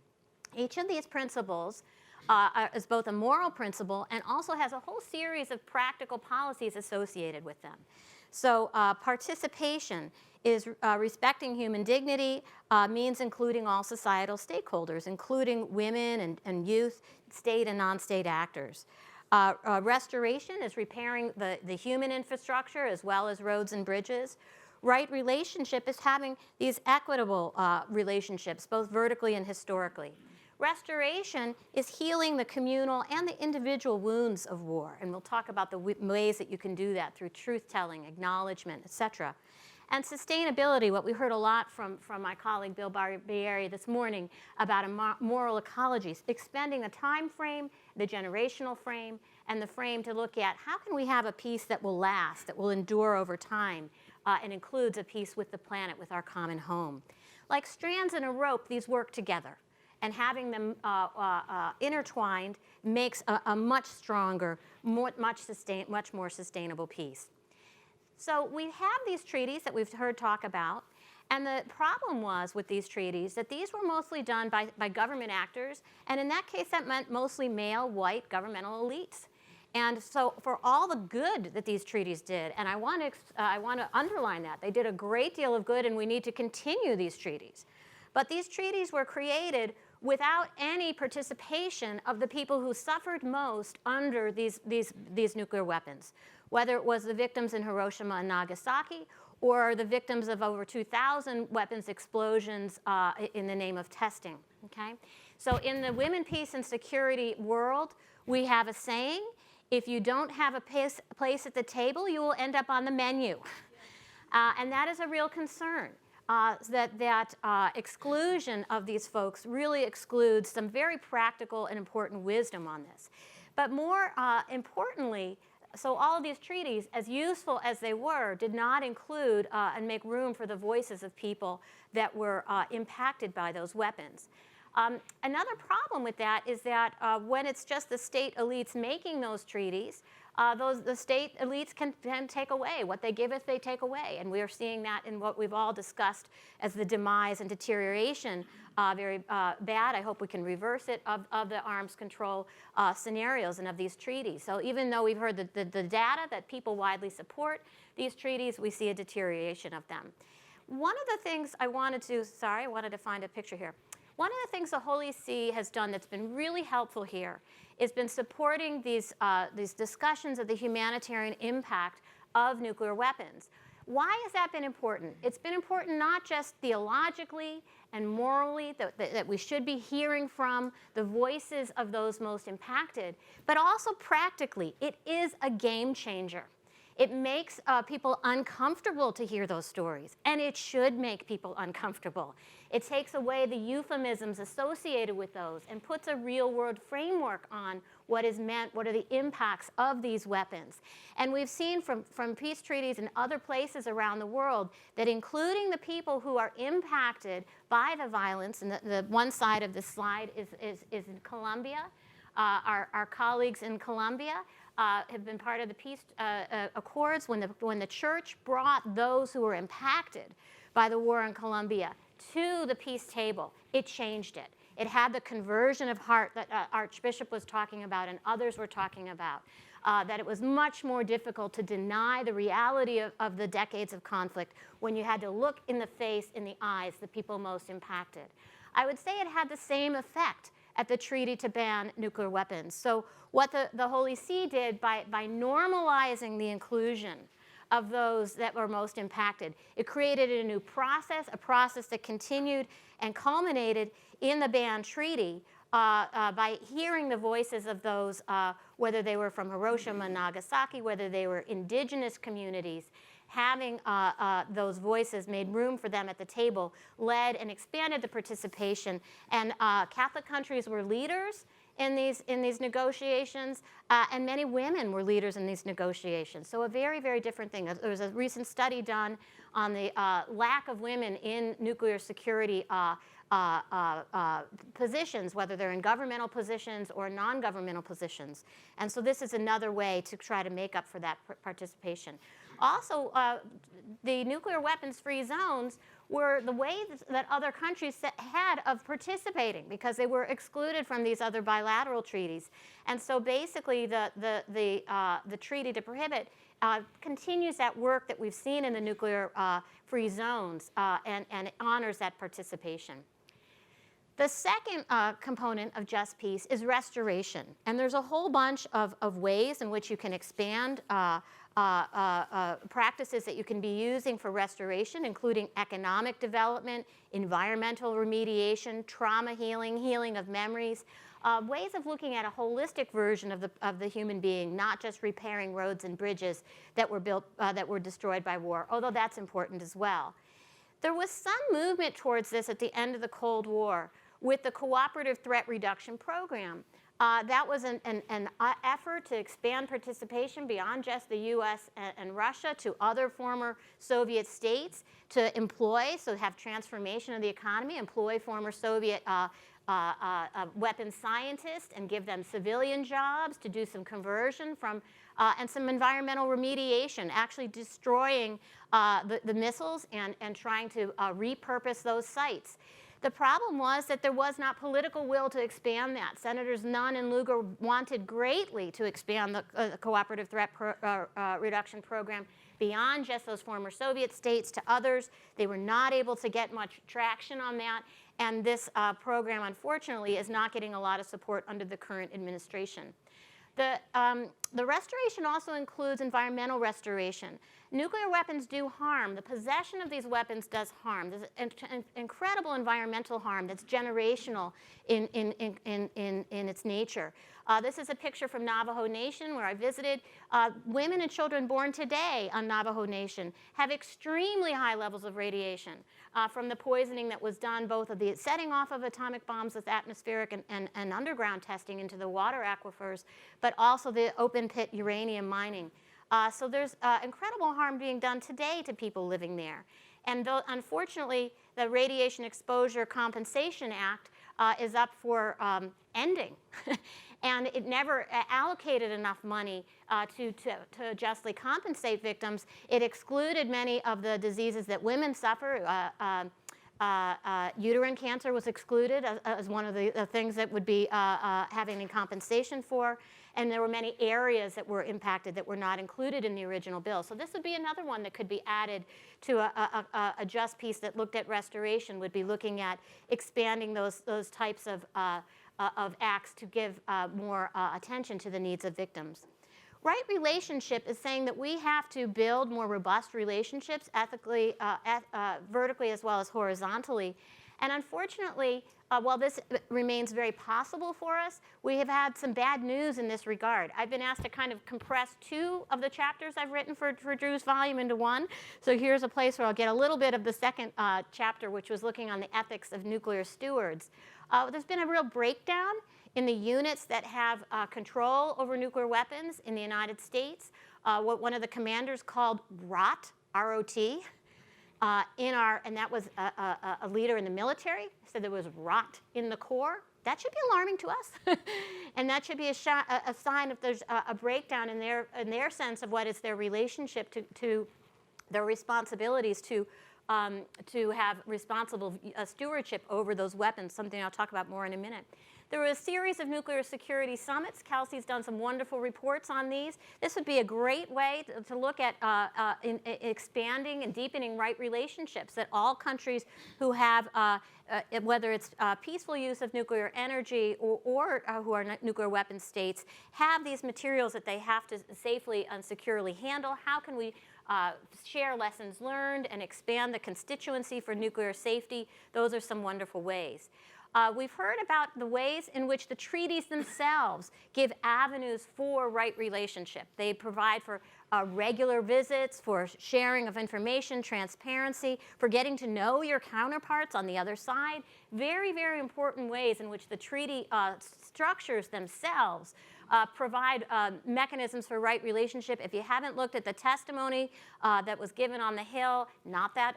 Each of these principles is both a moral principle and also has a whole series of practical policies associated with them. So participation is respecting human dignity, means including all societal stakeholders, including women and youth, state and non-state actors. Restoration is repairing the human infrastructure as well as roads and bridges. Right relationship is having these equitable relationships, both vertically and historically. Restoration is healing the communal and the individual wounds of war, and we'll talk about the ways that you can do that through truth-telling, acknowledgement, etc. And sustainability, what we heard a lot from my colleague Bill Barbieri this morning about a moral ecology, expending the time frame, the generational frame, and the frame to look at how can we have a peace that will last, that will endure over time, and includes a peace with the planet, with our common home. Like strands in a rope, these work together. And having them intertwined makes a much stronger, much more sustainable peace. So we have these treaties that we've heard talk about, and the problem was with these treaties that these were mostly done by government actors, and in that case that meant mostly male, white governmental elites. And so for all the good that these treaties did, and I want to underline that, they did a great deal of good and we need to continue these treaties. But these treaties were created without any participation of the people who suffered most under these nuclear weapons, whether it was the victims in Hiroshima and Nagasaki or the victims of over 2,000 weapons explosions in the name of testing, okay? So in the women, peace, and security world, we have a saying, if you don't have a place at the table, you will end up on the menu. And that is a real concern. That exclusion of these folks really excludes some very practical and important wisdom on this. But more importantly, so all of these treaties, as useful as they were, did not include and make room for the voices of people that were impacted by those weapons. Another problem with that is that when it's just the state elites making those treaties, the state elites can take away. What they giveth, they take away. And we are seeing that in what we've all discussed as the demise and deterioration, very bad, I hope we can reverse it, of the arms control scenarios and of these treaties. So even though we've heard the data that people widely support these treaties, we see a deterioration of them. One of the things I wanted to find a picture here. One of the things the Holy See has done that's been really helpful here has been supporting these discussions of the humanitarian impact of nuclear weapons. Why has that been important? It's been important not just theologically and morally, that we should be hearing from the voices of those most impacted, but also practically. It is a game changer. It makes people uncomfortable to hear those stories, and it should make people uncomfortable. It takes away the euphemisms associated with those and puts a real-world framework on what is meant, what are the impacts of these weapons. And we've seen from peace treaties in other places around the world that including the people who are impacted by the violence, and the one side of this slide is in Colombia, our colleagues in Colombia, have been part of the peace accords when the church brought those who were impacted by the war in Colombia to the peace table. It changed it. It had the conversion of heart that Archbishop was talking about and others were talking about, that it was much more difficult to deny the reality of the decades of conflict when you had to look in the face, in the eyes, the people most impacted. I would say it had the same effect at the treaty to ban nuclear weapons. So what the Holy See did by normalizing the inclusion of those that were most impacted, it created a new process, a process that continued and culminated in the ban treaty by hearing the voices of those, whether they were from Hiroshima and Nagasaki, whether they were indigenous communities, having those voices made room for them at the table, led and expanded the participation. And Catholic countries were leaders in these negotiations, and many women were leaders in these negotiations. So a very, very different thing. There was a recent study done on the lack of women in nuclear security positions, whether they're in governmental positions or non-governmental positions. And so this is another way to try to make up for that participation. Also, the nuclear weapons-free zones were the way that other countries had of participating, because they were excluded from these other bilateral treaties. And so basically the treaty to prohibit continues that work that we've seen in the nuclear free zones and it honors that participation. The second component of Just Peace is restoration. And there's a whole bunch of ways in which you can expand practices that you can be using for restoration, including economic development, environmental remediation, trauma healing, healing of memories, ways of looking at a holistic version of the human being, not just repairing roads and bridges that were built, that were destroyed by war, although that's important as well. There was some movement towards this at the end of the Cold War with the Cooperative Threat Reduction Program. That was an effort to expand participation beyond just the US and Russia to other former Soviet states, to employ, so have transformation of the economy, employ former Soviet weapons scientists and give them civilian jobs, to do some conversion from, and some environmental remediation, actually destroying the missiles and trying to repurpose those sites. The problem was that there was not political will to expand that. Senators Nunn and Lugar wanted greatly to expand the Cooperative Threat Reduction Program beyond just those former Soviet states to others. They were not able to get much traction on that. And this program, unfortunately, is not getting a lot of support under the current administration. The restoration also includes environmental restoration. Nuclear weapons do harm. The possession of these weapons does harm. There's an incredible environmental harm that's generational in its nature. This is a picture from Navajo Nation where I visited. Women and children born today on Navajo Nation have extremely high levels of radiation from the poisoning that was done, both of the setting off of atomic bombs with atmospheric and underground testing into the water aquifers, but also the open pit uranium mining. So there's incredible harm being done today to people living there. And though, unfortunately, the Radiation Exposure Compensation Act is up for ending. And it never allocated enough money to justly compensate victims. It excluded many of the diseases that women suffer. Uterine cancer was excluded as one of the things that would be having any compensation for. And there were many areas that were impacted that were not included in the original bill. So this would be another one that could be added to a Just Peace that looked at restoration, would be looking at expanding those types of acts to give more attention to the needs of victims. Right relationship is saying that we have to build more robust relationships ethically, vertically as well as horizontally. And unfortunately, while this remains very possible for us, we have had some bad news in this regard. I've been asked to kind of compress 2 of the chapters I've written for Drew's volume into one. So here's a place where I'll get a little bit of the second chapter, which was looking on the ethics of nuclear stewards. There's been a real breakdown in the units that have control over nuclear weapons in the United States. What one of the commanders called ROT, R-O-T, and that was a leader in the military, said there was rot in the Corps. That should be alarming to us. And that should be a sign if there's a breakdown in their sense of what is their relationship to their responsibilities to have responsible stewardship over those weapons, something I'll talk about more in a minute. There were a series of nuclear security summits. Kelsey's done some wonderful reports on these. This would be a great way to look at expanding and deepening right relationships, that all countries who have, whether it's peaceful use of nuclear energy or who are nuclear weapons states, have these materials that they have to safely and securely handle. How can we share lessons learned and expand the constituency for nuclear safety? Those are some wonderful ways. We've heard about the ways in which the treaties themselves give avenues for right relationship. They provide for regular visits, for sharing of information, transparency, for getting to know your counterparts on the other side. Very, very important ways in which the treaty structures themselves provide mechanisms for right relationship. If you haven't looked at the testimony that was given on the Hill, not that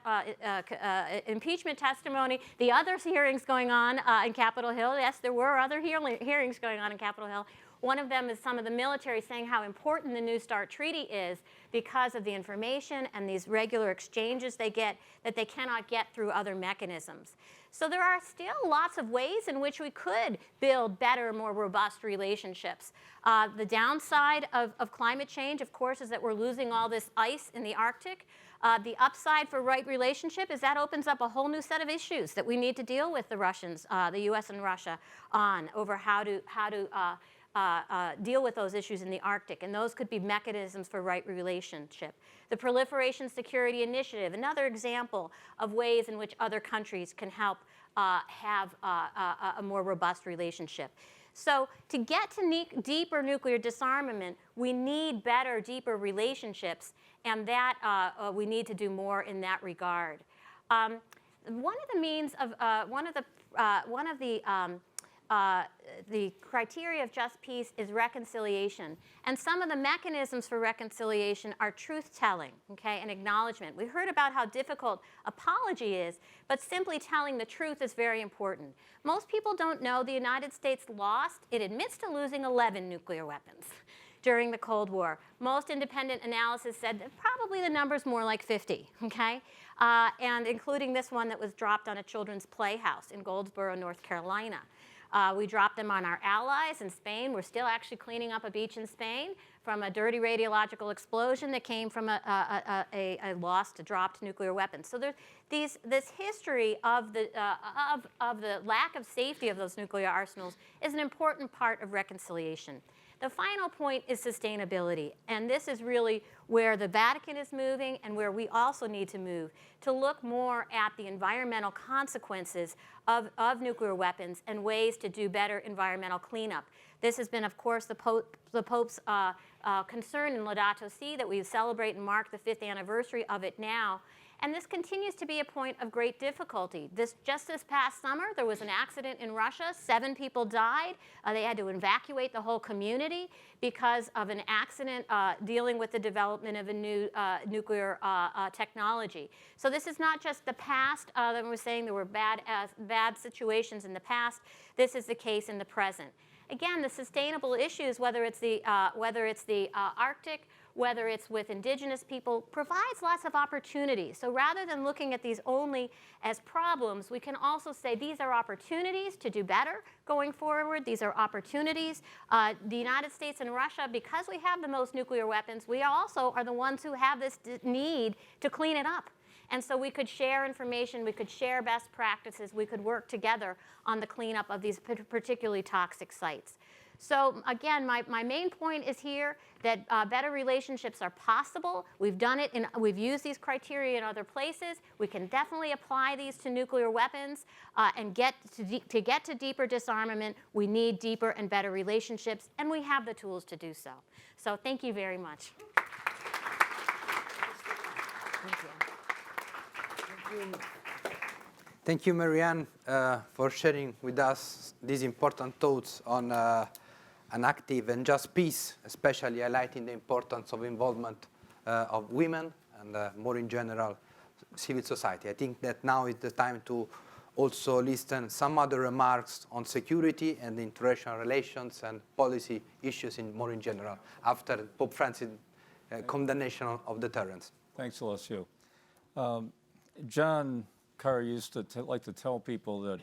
impeachment testimony, the other hearings going on in Capitol Hill, yes, there were other hearings going on in Capitol Hill. One of them is some of the military saying how important the New START Treaty is because of the information and these regular exchanges they get that they cannot get through other mechanisms. So there are still lots of ways in which we could build better, more robust relationships. The downside of climate change, of course, is that we're losing all this ice in the Arctic. The upside for right relationship is that opens up a whole new set of issues that we need to deal with the Russians, the US and Russia on over how to deal with those issues in the Arctic, and those could be mechanisms for right relationship. The Proliferation Security Initiative, another example of ways in which other countries can help have a more robust relationship. So to get to deeper nuclear disarmament, we need better, deeper relationships, and that we need to do more in that regard. One of the means of the criteria of just peace is reconciliation. And some of the mechanisms for reconciliation are truth-telling, okay, and acknowledgement. We heard about how difficult apology is, but simply telling the truth is very important. Most people don't know the United States lost, it admits to losing 11 nuclear weapons during the Cold War. Most independent analysis said that probably the number's more like 50, okay? And including this one that was dropped on a children's playhouse in Goldsboro, North Carolina. We dropped them on our allies in Spain. We're still actually cleaning up a beach in Spain from a dirty radiological explosion that came from a lost, dropped nuclear weapon. So there's this history of the lack of safety of those nuclear arsenals is an important part of reconciliation. The final point is sustainability, and this is really where the Vatican is moving and where we also need to move, to look more at the environmental consequences of nuclear weapons and ways to do better environmental cleanup. This has been, of course, the Pope's concern in Laudato Si, that we celebrate and mark the 5th anniversary of it now. And this continues to be a point of great difficulty. Just this past summer, there was an accident in Russia. 7 people died. They had to evacuate the whole community because of an accident dealing with the development of a new nuclear technology. So this is not just the past. That we're saying there were bad situations in the past. This is the case in the present. Again, the sustainable issues, whether it's the Arctic, whether it's with indigenous people, provides lots of opportunities. So rather than looking at these only as problems, we can also say these are opportunities to do better going forward. These are opportunities. The United States and Russia, because we have the most nuclear weapons, we also are the ones who have this need to clean it up. And so we could share information, we could share best practices, we could work together on the cleanup of these particularly toxic sites. So again, my main point is here that better relationships are possible. We've done it, we've used these criteria in other places. We can definitely apply these to nuclear weapons and to get to deeper disarmament, we need deeper and better relationships, and we have the tools to do so. So thank you very much. Thank you. Thank you, Marianne, for sharing with us these important thoughts on an active and just peace, especially highlighting the importance of involvement of women and more in general, civil society. I think that now is the time to also listen some other remarks on security and international relations and policy issues more in general after Pope Francis' condemnation of deterrence. Thanks, Alessio. John Carr used to like to tell people that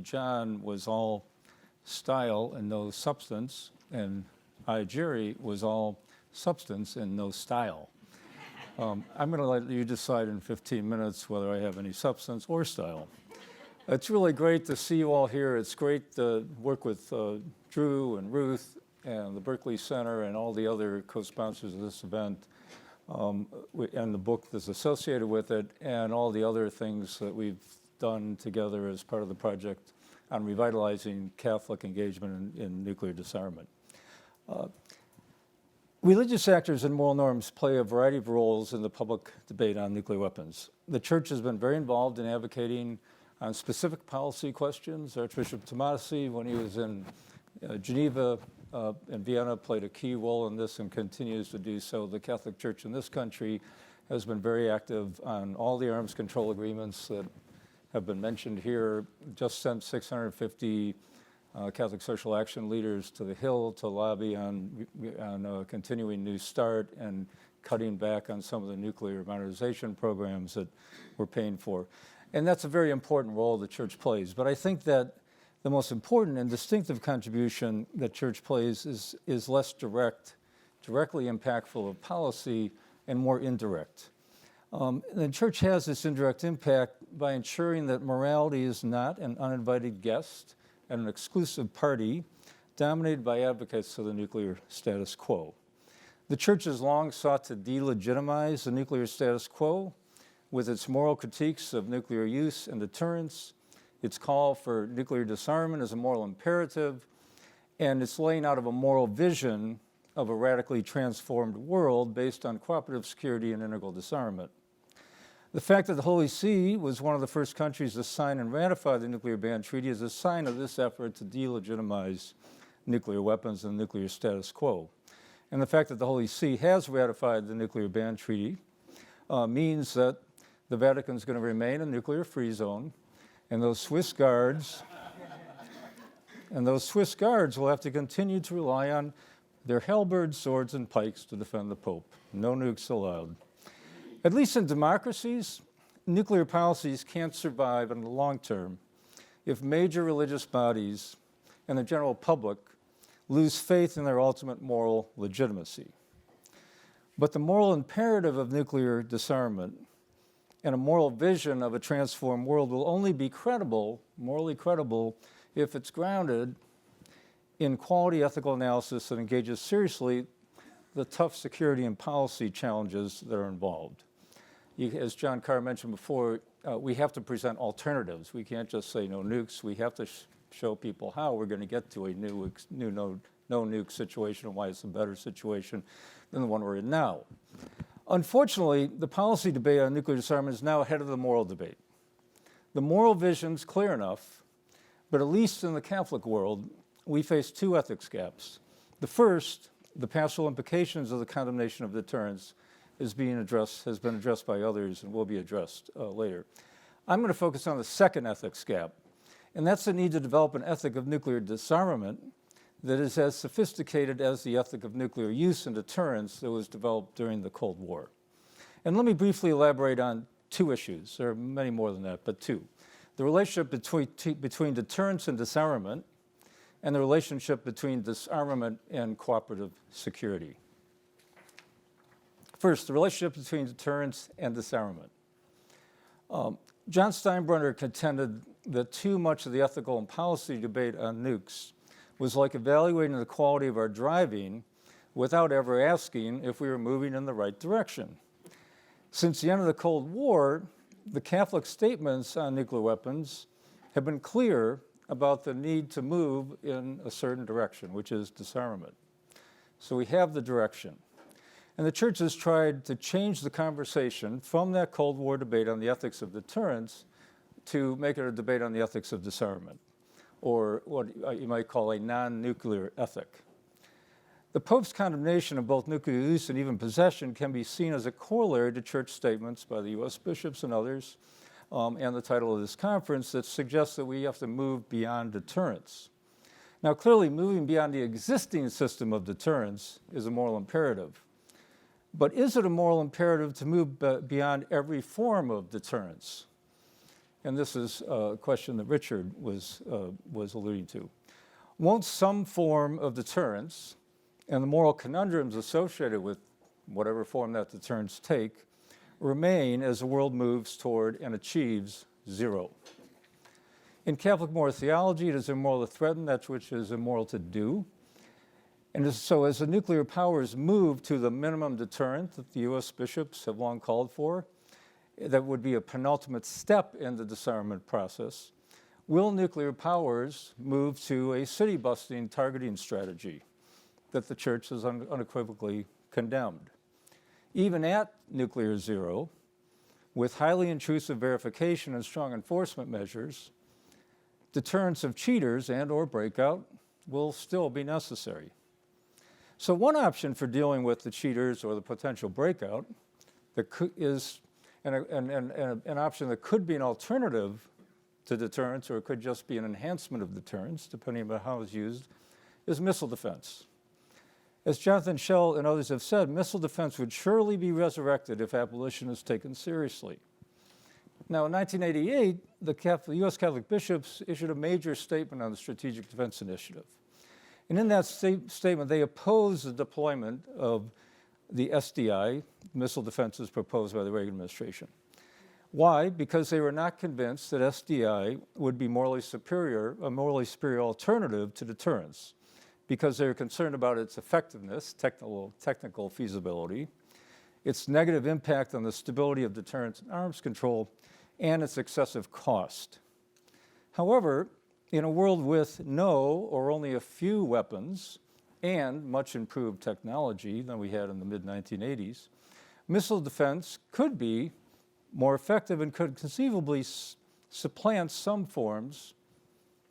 John, was all style and no substance, and Jerry, was all substance and no style. I'm going to let you decide in 15 minutes whether I have any substance or style. It's really great to see you all here. It's great to work with Drew and Ruth and the Berkley Center and all the other co-sponsors of this event. And the book that's associated with it, and all the other things that we've done together as part of the project on revitalizing Catholic engagement in nuclear disarmament. Religious actors and moral norms play a variety of roles in the public debate on nuclear weapons. The Church has been very involved in advocating on specific policy questions. Archbishop Tomasi, when he was in Geneva in Vienna played a key role in this and continues to do so. The Catholic Church in this country has been very active on all the arms control agreements that have been mentioned here. Just sent 650 Catholic social action leaders to the Hill to lobby on continuing New START and cutting back on some of the nuclear modernization programs that we're paying for. And that's a very important role the Church plays. But I think that the most important and distinctive contribution that Church plays is less directly impactful of policy and more indirect. The Church has this indirect impact by ensuring that morality is not an uninvited guest and an exclusive party dominated by advocates of the nuclear status quo. The Church has long sought to delegitimize the nuclear status quo with its moral critiques of nuclear use and deterrence, its call for nuclear disarmament as a moral imperative, and its laying out of a moral vision of a radically transformed world based on cooperative security and integral disarmament. The fact that the Holy See was one of the first countries to sign and ratify the Nuclear Ban Treaty is a sign of this effort to delegitimize nuclear weapons and the nuclear status quo. And the fact that the Holy See has ratified the Nuclear Ban Treaty means that the Vatican is going to remain a nuclear-free zone, and those Swiss guards will have to continue to rely on their halberds, swords, and pikes to defend the Pope. No nukes allowed. At least in democracies, nuclear policies can't survive in the long term if major religious bodies and the general public lose faith in their ultimate moral legitimacy. But the moral imperative of nuclear disarmament and a moral vision of a transformed world will only be credible, morally credible, if it's grounded in quality ethical analysis that engages seriously the tough security and policy challenges that are involved. As John Carr mentioned before, we have to present alternatives. We can't just say no nukes. We have to show people how we're going to get to a new no nuke situation and why it's a better situation than the one we're in now. Unfortunately, the policy debate on nuclear disarmament is now ahead of the moral debate. The moral vision's clear enough, but at least in the Catholic world, we face two ethics gaps. The first, the pastoral implications of the condemnation of deterrence, has been addressed by others and will be addressed later. I'm going to focus on the second ethics gap, and that's the need to develop an ethic of nuclear disarmament that is as sophisticated as the ethic of nuclear use and deterrence that was developed during the Cold War. And let me briefly elaborate on two issues. There are many more than that, but two. The relationship between deterrence and disarmament, and the relationship between disarmament and cooperative security. First, the relationship between deterrence and disarmament. John Steinbrenner contended that too much of the ethical and policy debate on nukes was like evaluating the quality of our driving without ever asking if we were moving in the right direction. Since the end of the Cold War, the Catholic statements on nuclear weapons have been clear about the need to move in a certain direction, which is disarmament. So we have the direction. And the Church has tried to change the conversation from that Cold War debate on the ethics of deterrence to make it a debate on the ethics of disarmament, or what you might call a non-nuclear ethic. The Pope's condemnation of both nuclear use and even possession can be seen as a corollary to Church statements by the U.S. bishops and others, and the title of this conference that suggests that we have to move beyond deterrence. Now, clearly, moving beyond the existing system of deterrence is a moral imperative. But is it a moral imperative to move beyond every form of deterrence? And this is a question that Richard was alluding to. Won't some form of deterrence and the moral conundrums associated with whatever form that deterrence take remain as the world moves toward and achieves zero? In Catholic moral theology, it is immoral to threaten that which is immoral to do. And so as the nuclear powers move to the minimum deterrent that the U.S. bishops have long called for, that would be a penultimate step in the disarmament process, will nuclear powers move to a city-busting targeting strategy that the Church has unequivocally condemned? Even at nuclear zero, with highly intrusive verification and strong enforcement measures, deterrence of cheaters and/or breakout will still be necessary. So one option for dealing with the cheaters or the potential breakout is an option that could be an alternative to deterrence, or it could just be an enhancement of deterrence, depending on how it's used, is missile defense. As Jonathan Schell and others have said, missile defense would surely be resurrected if abolition is taken seriously. Now, in 1988, the U.S. Catholic bishops issued a major statement on the Strategic Defense Initiative. And in that statement, they opposed the deployment of the SDI, missile defenses proposed by the Reagan administration. Why? Because they were not convinced that SDI would be a morally superior alternative to deterrence, because they were concerned about its effectiveness, technical feasibility, its negative impact on the stability of deterrence and arms control, and its excessive cost. However, in a world with no or only a few weapons and much improved technology than we had in the mid-1980s, missile defense could be more effective and could conceivably supplant some forms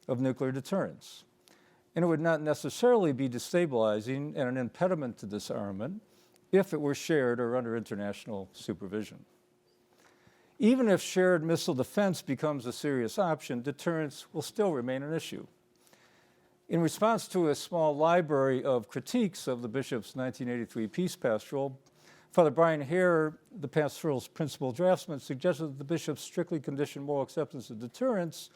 of nuclear deterrence. And it would not necessarily be destabilizing and an impediment to disarmament if it were shared or under international supervision. Even if shared missile defense becomes a serious option, deterrence will still remain an issue. In response to a small library of critiques of the bishop's 1983 peace pastoral, Father Brian Hare, the pastoral's principal draftsman, suggested that the bishop's strictly conditioned moral acceptance of deterrence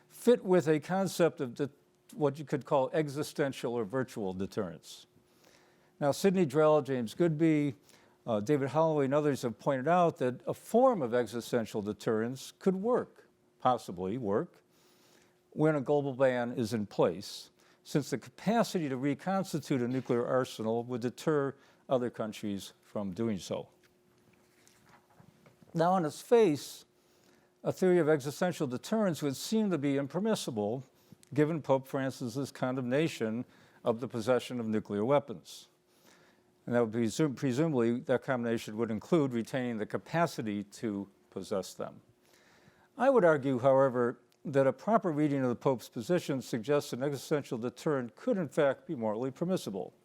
fit with a concept of what you could call existential or virtual deterrence. Now, Sidney Drell, James Goodby, David Holloway, and others have pointed out that a form of existential deterrence could possibly work, when a global ban is in place, since the capacity to reconstitute a nuclear arsenal would deter other countries from doing so. Now, on its face, a theory of existential deterrence would seem to be impermissible, given Pope Francis's condemnation of the possession of nuclear weapons. And that would presumably, that combination would include retaining the capacity to possess them. I would argue, however, that a proper reading of the Pope's position suggests an existential deterrent could in fact be morally permissible.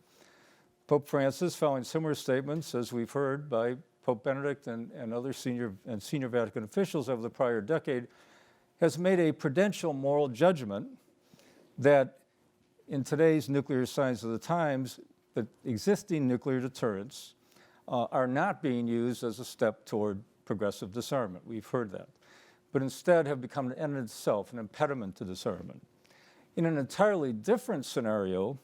Pope Francis, following similar statements, as we've heard, by Pope Benedict and other senior Vatican officials over the prior decade, has made a prudential moral judgment that in today's nuclear science of the times, the existing nuclear deterrents are not being used as a step toward progressive disarmament. We've heard that. But instead have become an end in itself, an impediment to disarmament. In an entirely different scenario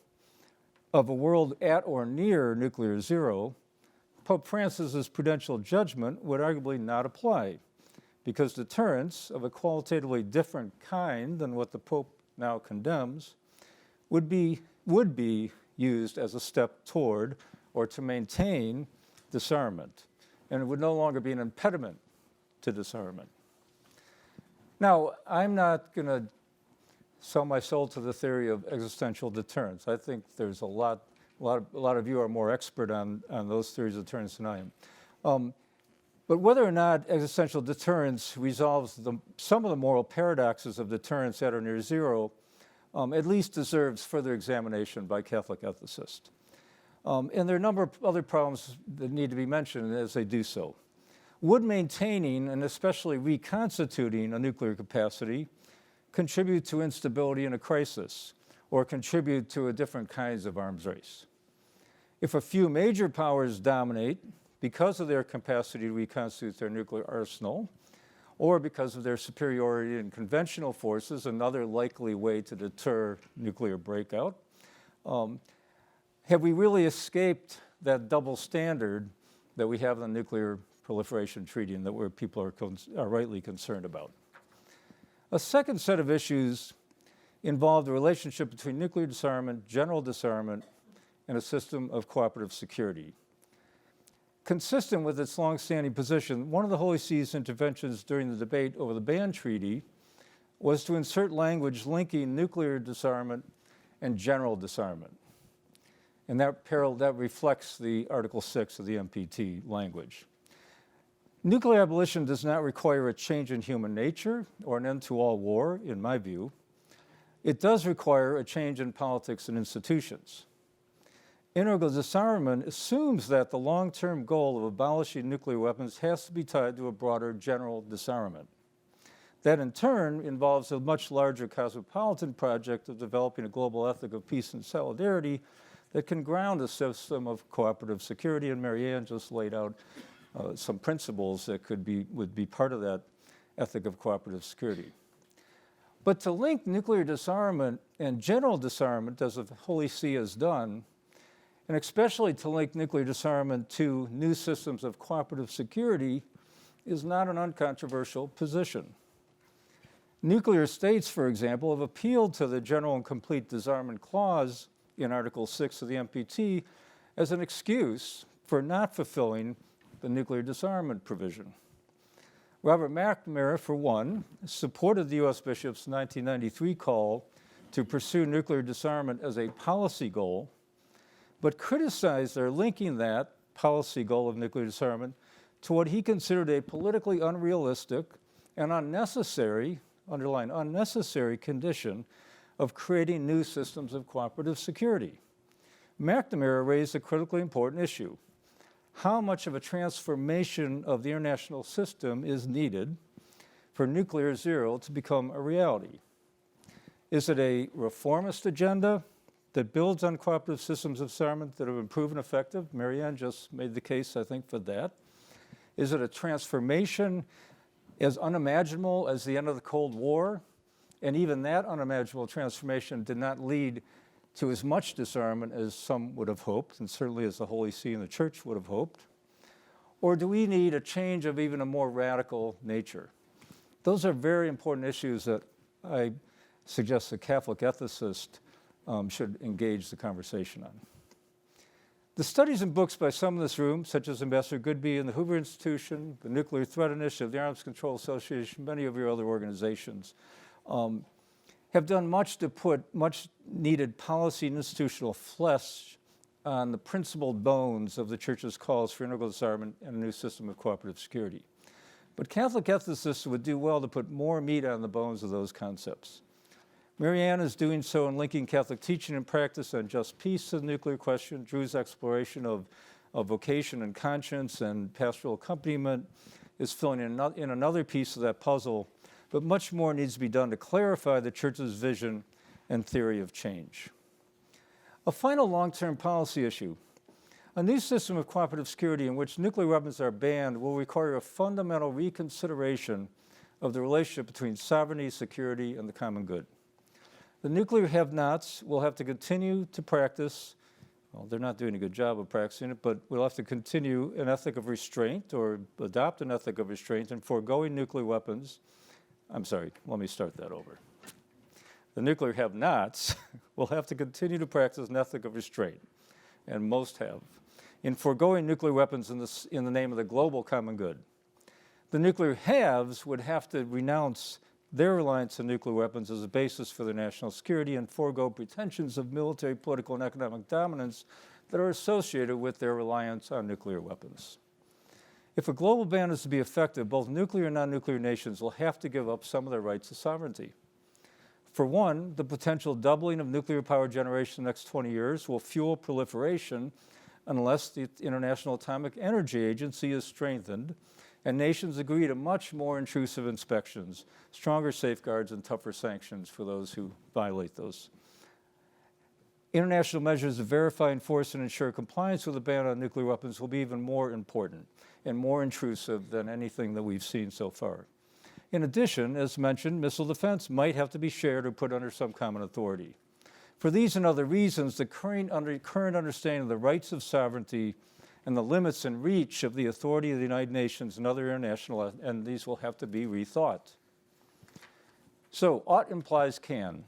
of a world at or near nuclear zero, Pope Francis's prudential judgment would arguably not apply, because deterrence of a qualitatively different kind than what the Pope now condemns would be used as a step toward or to maintain disarmament, and it would no longer be an impediment to disarmament. Now, I'm not going to sell my soul to the theory of existential deterrence. I think there's a lot of you are more expert on those theories of deterrence than I am. But whether or not existential deterrence resolves some of the moral paradoxes of deterrence at or near zero, at least deserves further examination by Catholic ethicists. And there are a number of other problems that need to be mentioned as they do so. Would maintaining and especially reconstituting a nuclear capacity contribute to instability in a crisis, or contribute to a different kinds of arms race? If a few major powers dominate because of their capacity to reconstitute their nuclear arsenal, or because of their superiority in conventional forces, another likely way to deter nuclear breakout, have we really escaped that double standard that we have in the Nuclear Proliferation Treaty and that people are rightly concerned about? A second set of issues involve the relationship between nuclear disarmament, general disarmament, and a system of cooperative security. Consistent with its longstanding position, one of the Holy See's interventions during the debate over the ban treaty was to insert language linking nuclear disarmament and general disarmament. And that reflects the Article 6 of the NPT language. Nuclear abolition does not require a change in human nature or an end to all war, in my view. It does require a change in politics and institutions. Integral disarmament assumes that the long-term goal of abolishing nuclear weapons has to be tied to a broader general disarmament. That in turn involves a much larger cosmopolitan project of developing a global ethic of peace and solidarity that can ground a system of cooperative security, and Marianne just laid out some principles that would be part of that ethic of cooperative security. But to link nuclear disarmament and general disarmament, as the Holy See has done, and especially to link nuclear disarmament to new systems of cooperative security, is not an uncontroversial position. Nuclear states, for example, have appealed to the General and Complete Disarmament Clause in Article 6 of the NPT as an excuse for not fulfilling the nuclear disarmament provision. Robert McNamara, for one, supported the U.S. Bishop's 1993 call to pursue nuclear disarmament as a policy goal, but criticized their linking that policy goal of nuclear disarmament to what he considered a politically unrealistic and unnecessary, underline unnecessary, condition of creating new systems of cooperative security. McNamara raised a critically important issue. How much of a transformation of the international system is needed for nuclear zero to become a reality? Is it a reformist agenda that builds on cooperative systems of disarmament that have been proven effective? Marianne just made the case, I think, for that. Is it a transformation as unimaginable as the end of the Cold War? And even that unimaginable transformation did not lead to as much disarmament as some would have hoped, and certainly as the Holy See and the Church would have hoped? Or do we need a change of even a more radical nature? Those are very important issues that I suggest the Catholic ethicist should engage the conversation on. The studies and books by some in this room, such as Ambassador Goodby and the Hoover Institution, the Nuclear Threat Initiative, the Arms Control Association, many of your other organizations, have done much to put much needed policy and institutional flesh on the principled bones of the Church's calls for integral disarmament and a new system of cooperative security. But Catholic ethicists would do well to put more meat on the bones of those concepts. Marianne is doing so in linking Catholic teaching and practice on just peace to the nuclear question. Drew's exploration of vocation and conscience and pastoral accompaniment is filling in another piece of that puzzle, but much more needs to be done to clarify the Church's vision and theory of change. A final long-term policy issue. A new system of cooperative security in which nuclear weapons are banned will require a fundamental reconsideration of the relationship between sovereignty, security, and the common good. The nuclear have-nots will have to continue to practice, well, they're not doing a good job of practicing it, but we'll have to continue an ethic of restraint or adopt an ethic of restraint in foregoing nuclear weapons. I'm sorry, let me start that over. The nuclear have-nots will have to continue to practice an ethic of restraint, and most have, in foregoing nuclear weapons in the name of the global common good. The nuclear haves would have to renounce their reliance on nuclear weapons as a basis for their national security and forego pretensions of military, political, and economic dominance that are associated with their reliance on nuclear weapons. If a global ban is to be effective, both nuclear and non-nuclear nations will have to give up some of their rights to sovereignty. For one, the potential doubling of nuclear power generation in the next 20 years will fuel proliferation unless the International Atomic Energy Agency is strengthened and nations agree to much more intrusive inspections, stronger safeguards, and tougher sanctions for those who violate those. International measures to verify, enforce, and ensure compliance with the ban on nuclear weapons will be even more important and more intrusive than anything that we've seen so far. In addition, as mentioned, missile defense might have to be shared or put under some common authority. For these and other reasons, the current understanding of the rights of sovereignty and the limits and reach of the authority of the United Nations and other international entities will have to be rethought. So, ought implies can.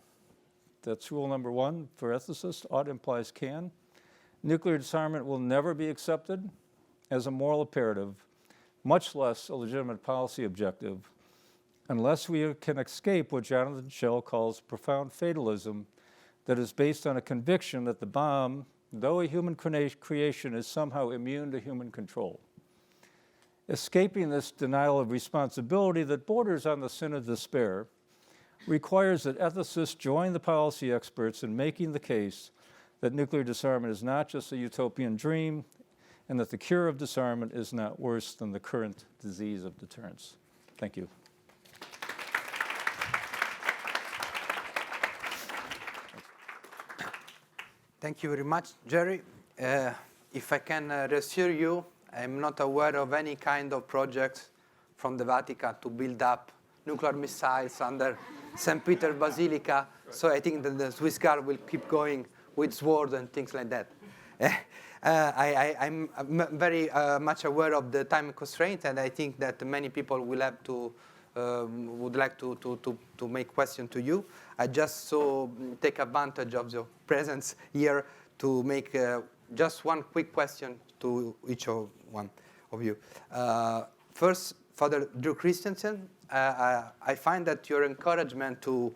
That's rule number one for ethicists. Ought implies can. Nuclear disarmament will never be accepted as a moral imperative, much less a legitimate policy objective, unless we can escape what Jonathan Shell calls profound fatalism that is based on a conviction that the bomb, though a human creation, is somehow immune to human control. Escaping this denial of responsibility that borders on the sin of despair requires that ethicists join the policy experts in making the case that nuclear disarmament is not just a utopian dream, and that the cure of disarmament is not worse than the current disease of deterrence. Thank you. Thank you very much, Jerry. If I can reassure you, I'm not aware of any kind of project from the Vatican to build up nuclear missiles under St. Peter Basilica. So I think that the Swiss Guard will keep going with swords and things like that. I'm very much aware of the time constraint, and I think that many people will have to would like to make questions to you. I just take advantage of your presence here to make just one quick question to each one of you. First, Father Drew Christensen, I find that your encouragement to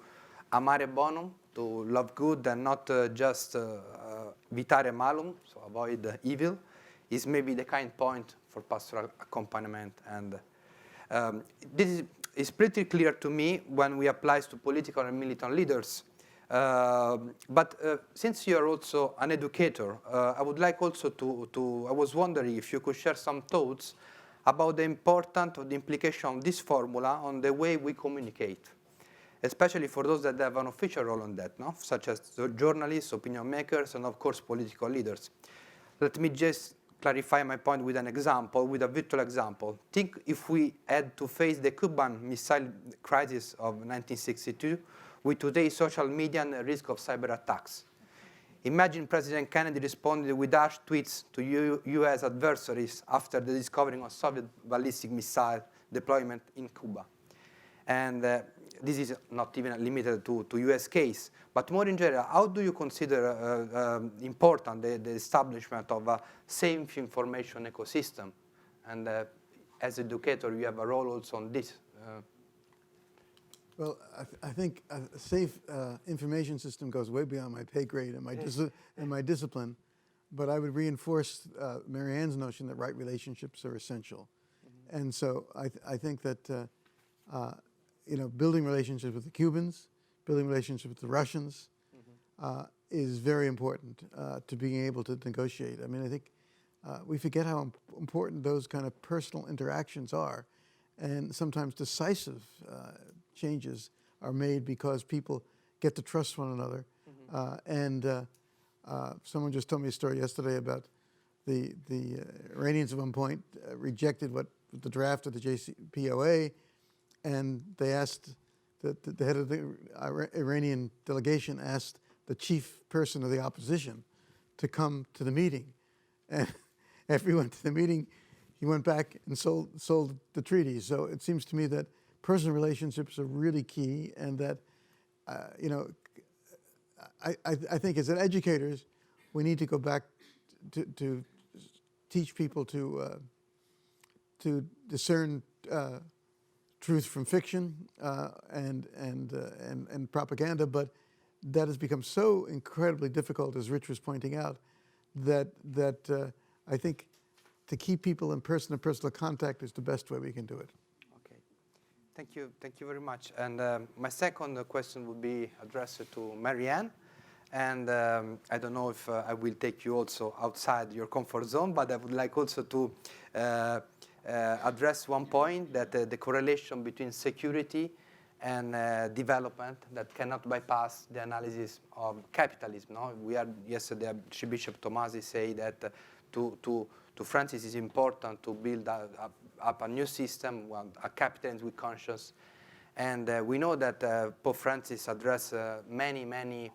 amare bonum, to love good and not just vitare malum, so avoid evil, is maybe the kind point for pastoral accompaniment. And this is pretty clear to me when we apply to political and militant leaders. But since you are also an educator, I would like also I was wondering if you could share some thoughts about the importance or the implication of this formula on the way we communicate, especially for those that have an official role on that, no? Such as journalists, opinion makers, and of course political leaders. Let me just clarify my point with an example, with a virtual example. Think if we had to face the Cuban Missile Crisis of 1962 with today's social media and the risk of cyber attacks. Imagine President Kennedy responded with harsh tweets to U.S. adversaries after the discovering of Soviet ballistic missile deployment in Cuba. And this is not even limited to U.S. case, but more in general, how do you consider important the establishment of a safe information ecosystem? And as educator, you have a role also on this. Well, I think a safe information system goes way beyond my pay grade and my discipline, but I would reinforce Marianne's notion that right relationships are essential. Mm-hmm. And so I think that building relationships with the Cubans, building relationships with the Russians, mm-hmm. Is very important to being able to negotiate. I mean, I think we forget how important those kind of personal interactions are, and sometimes decisive changes are made because people get to trust one another. Mm-hmm. Someone just told me a story yesterday about the Iranians at one point rejected the draft of the JCPOA, and they asked, the head of the Iranian delegation asked the chief person of the opposition to come to the meeting. And after he went to the meeting, he went back and sold the treaties. So it seems to me that personal relationships are really key, and that, I think as educators, we need to go back to teach people to discern truth from fiction and propaganda, but that has become so incredibly difficult, as Rich was pointing out, that I think to keep people in person-to-personal contact is the best way we can do it. Okay, thank you very much. And my second question would be addressed to Marianne. And I don't know if I will take you also outside your comfort zone, but I would like also to address one point, that the correlation between security and development that cannot bypass the analysis of capitalism. No? We had yesterday, Bishop Tomasi say that to Francis it's important to build up a new system, a capitalism with conscience. And we know that Pope Francis addressed many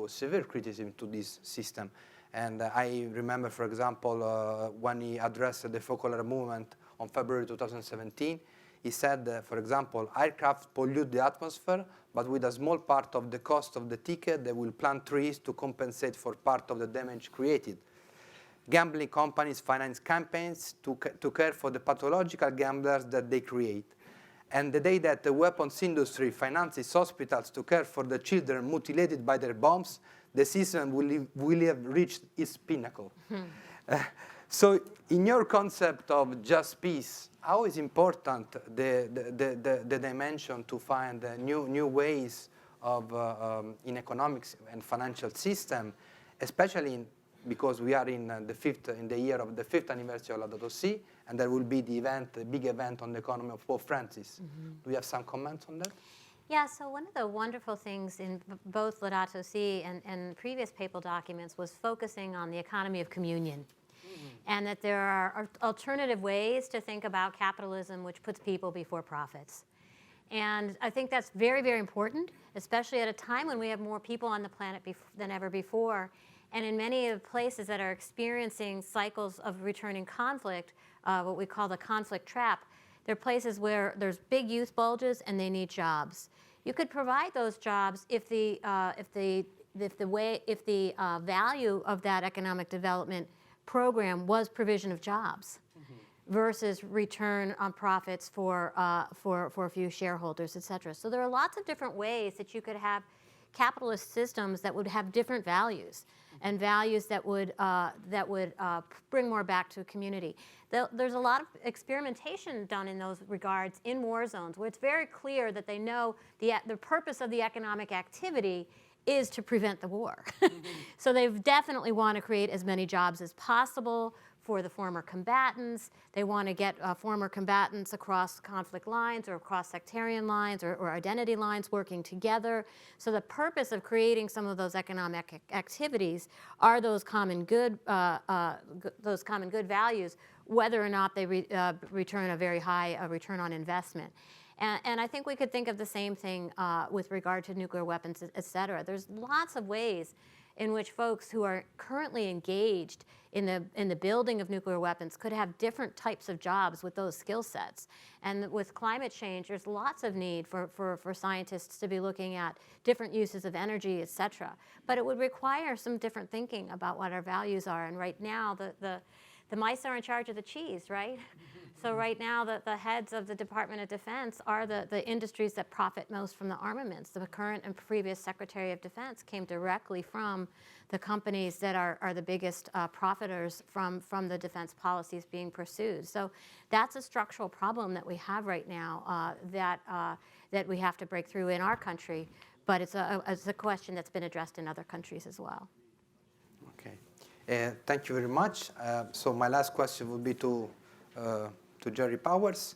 severe criticism to this system. And I remember, for example, when he addressed the Focolare movement on February 2017, he said, for example, aircraft pollute the atmosphere, but with a small part of the cost of the ticket, they will plant trees to compensate for part of the damage created. Gambling companies finance campaigns to care for the pathological gamblers that they create. And the day that the weapons industry finances hospitals to care for the children mutilated by their bombs, the system will have reached its pinnacle. So in your concept of just peace, how is important the dimension to find new ways in economics and financial system, especially because we are in the year of the 5th anniversary of Laudato Si, and there will be the big event on the economy of Pope Francis. Do you have some comments on that? Yeah, so one of the wonderful things in both Laudato Si and previous papal documents was focusing on the economy of communion. And that there are alternative ways to think about capitalism which puts people before profits. And I think that's very, very important, especially at a time when we have more people on the planet than ever before. And in many of the places that are experiencing cycles of returning conflict, what we call the conflict trap, they're places where there's big youth bulges and they need jobs. You could provide those jobs if the value of that economic development program was provision of jobs versus return on profits for a few shareholders, et cetera. So there are lots of different ways that you could have capitalist systems that would have different values and values that would bring more back to a community. There's a lot of experimentation done in those regards in war zones where it's very clear that they know the purpose of the economic activity is to prevent the war. So they definitely want to create as many jobs as possible for the former combatants. They want to get former combatants across conflict lines or across sectarian lines or identity lines working together. So the purpose of creating some of those economic activities are those common good values, whether or not they return a very high return on investment. And I think we could think of the same thing with regard to nuclear weapons, et cetera. There's lots of ways in which folks who are currently engaged in the building of nuclear weapons could have different types of jobs with those skill sets. And with climate change, there's lots of need for scientists to be looking at different uses of energy, et cetera. But it would require some different thinking about what our values are. And right now, the mice are in charge of the cheese, right? So right now, the heads of the Department of Defense are the industries that profit most from the armaments. The current and previous Secretary of Defense came directly from the companies that are the biggest profiters from the defense policies being pursued. So that's a structural problem that we have right now that we have to break through in our country, but it's a question that's been addressed in other countries as well. Okay, thank you very much. So my last question would be to Jerry Powers,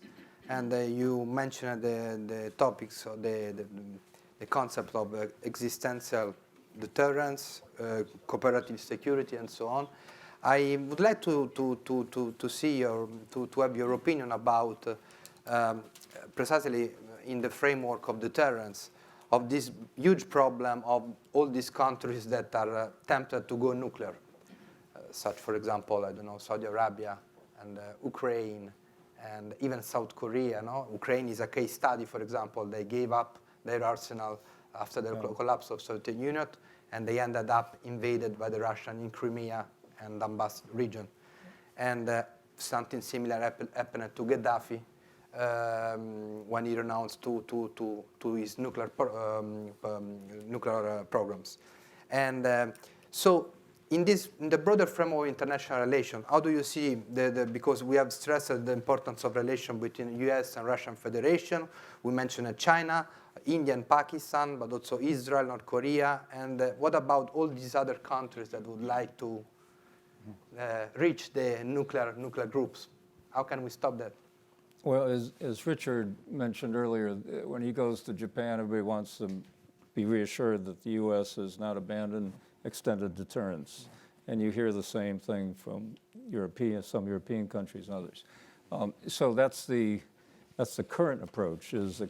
and you mentioned the topics of the concept of existential deterrence, cooperative security, and so on. I would like to see to have your opinion about precisely in the framework of deterrence of this huge problem of all these countries that are tempted to go nuclear, such, for example, I don't know, Saudi Arabia and Ukraine, and even South Korea. No? Ukraine is a case study, for example. They gave up their arsenal after the collapse of Soviet Union, and they ended up invaded by the Russians in Crimea and Donbass region. And something similar happened to Gaddafi when he renounced to his nuclear programs. And so in the broader framework of international relations, how do you see because we have stressed the importance of relation between U.S. and Russian Federation. We mentioned China, India and Pakistan, but also Israel, North Korea. And what about all these other countries that would like to reach the nuclear groups? How can we stop that? Well, as Richard mentioned earlier, when he goes to Japan, everybody wants to be reassured that the U.S. has not abandoned extended deterrence. And you hear the same thing from some European countries and others. So that's the current approach, is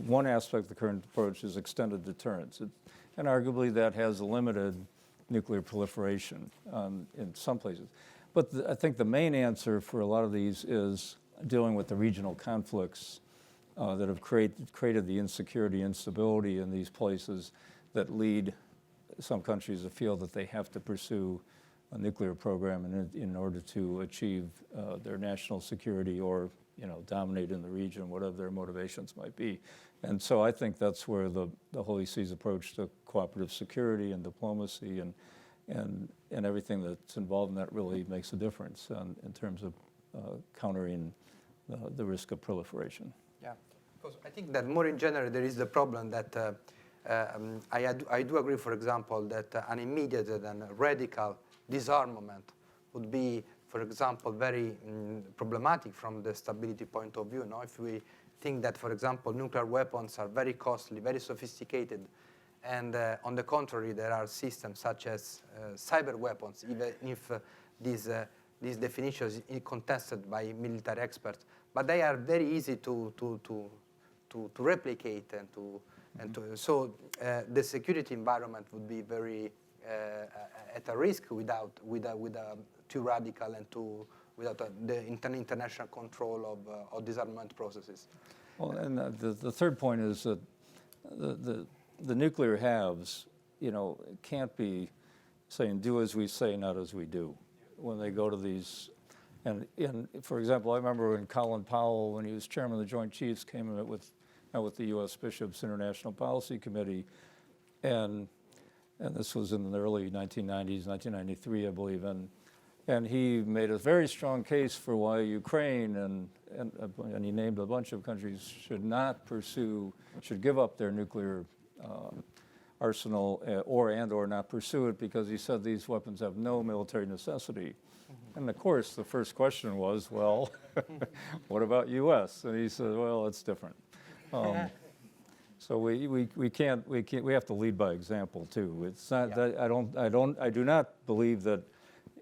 one aspect of the current approach is extended deterrence. And arguably that has limited nuclear proliferation in some places. But I think the main answer for a lot of these is dealing with the regional conflicts that have created the insecurity, instability in these places that lead some countries to feel that they have to pursue a nuclear program in order to achieve their national security or dominate in the region, whatever their motivations might be. And so I think that's where the Holy See's approach to cooperative security and diplomacy and everything that's involved in that really makes a difference in terms of countering the risk of proliferation. Yeah, because I think that more in general there is the problem that I do agree, for example, that an immediate and radical disarmament would be, for example, very problematic from the stability point of view. No? If we think that, for example, nuclear weapons are very costly, very sophisticated, and on the contrary, there are systems such as cyber weapons, even if these definitions are contested by military experts, but they are very easy to replicate so the security environment would be very at a risk with a too radical and without the international control of disarmament processes. Well, and the third point is that the nuclear halves, can't be saying do as we say, not as we do, when they go to these. And for example, I remember when Colin Powell, when he was chairman of the Joint Chiefs, came in with the U.S. Bishops' International Policy Committee, and this was in the early 1990s, 1993, I believe, and he made a very strong case for why Ukraine and he named a bunch of countries should give up their nuclear arsenal or not pursue it, because he said these weapons have no military necessity. And of course, the first question was, well, what about U.S.? And he said, well, it's different. So we have to lead by example too. It's not that I do not believe that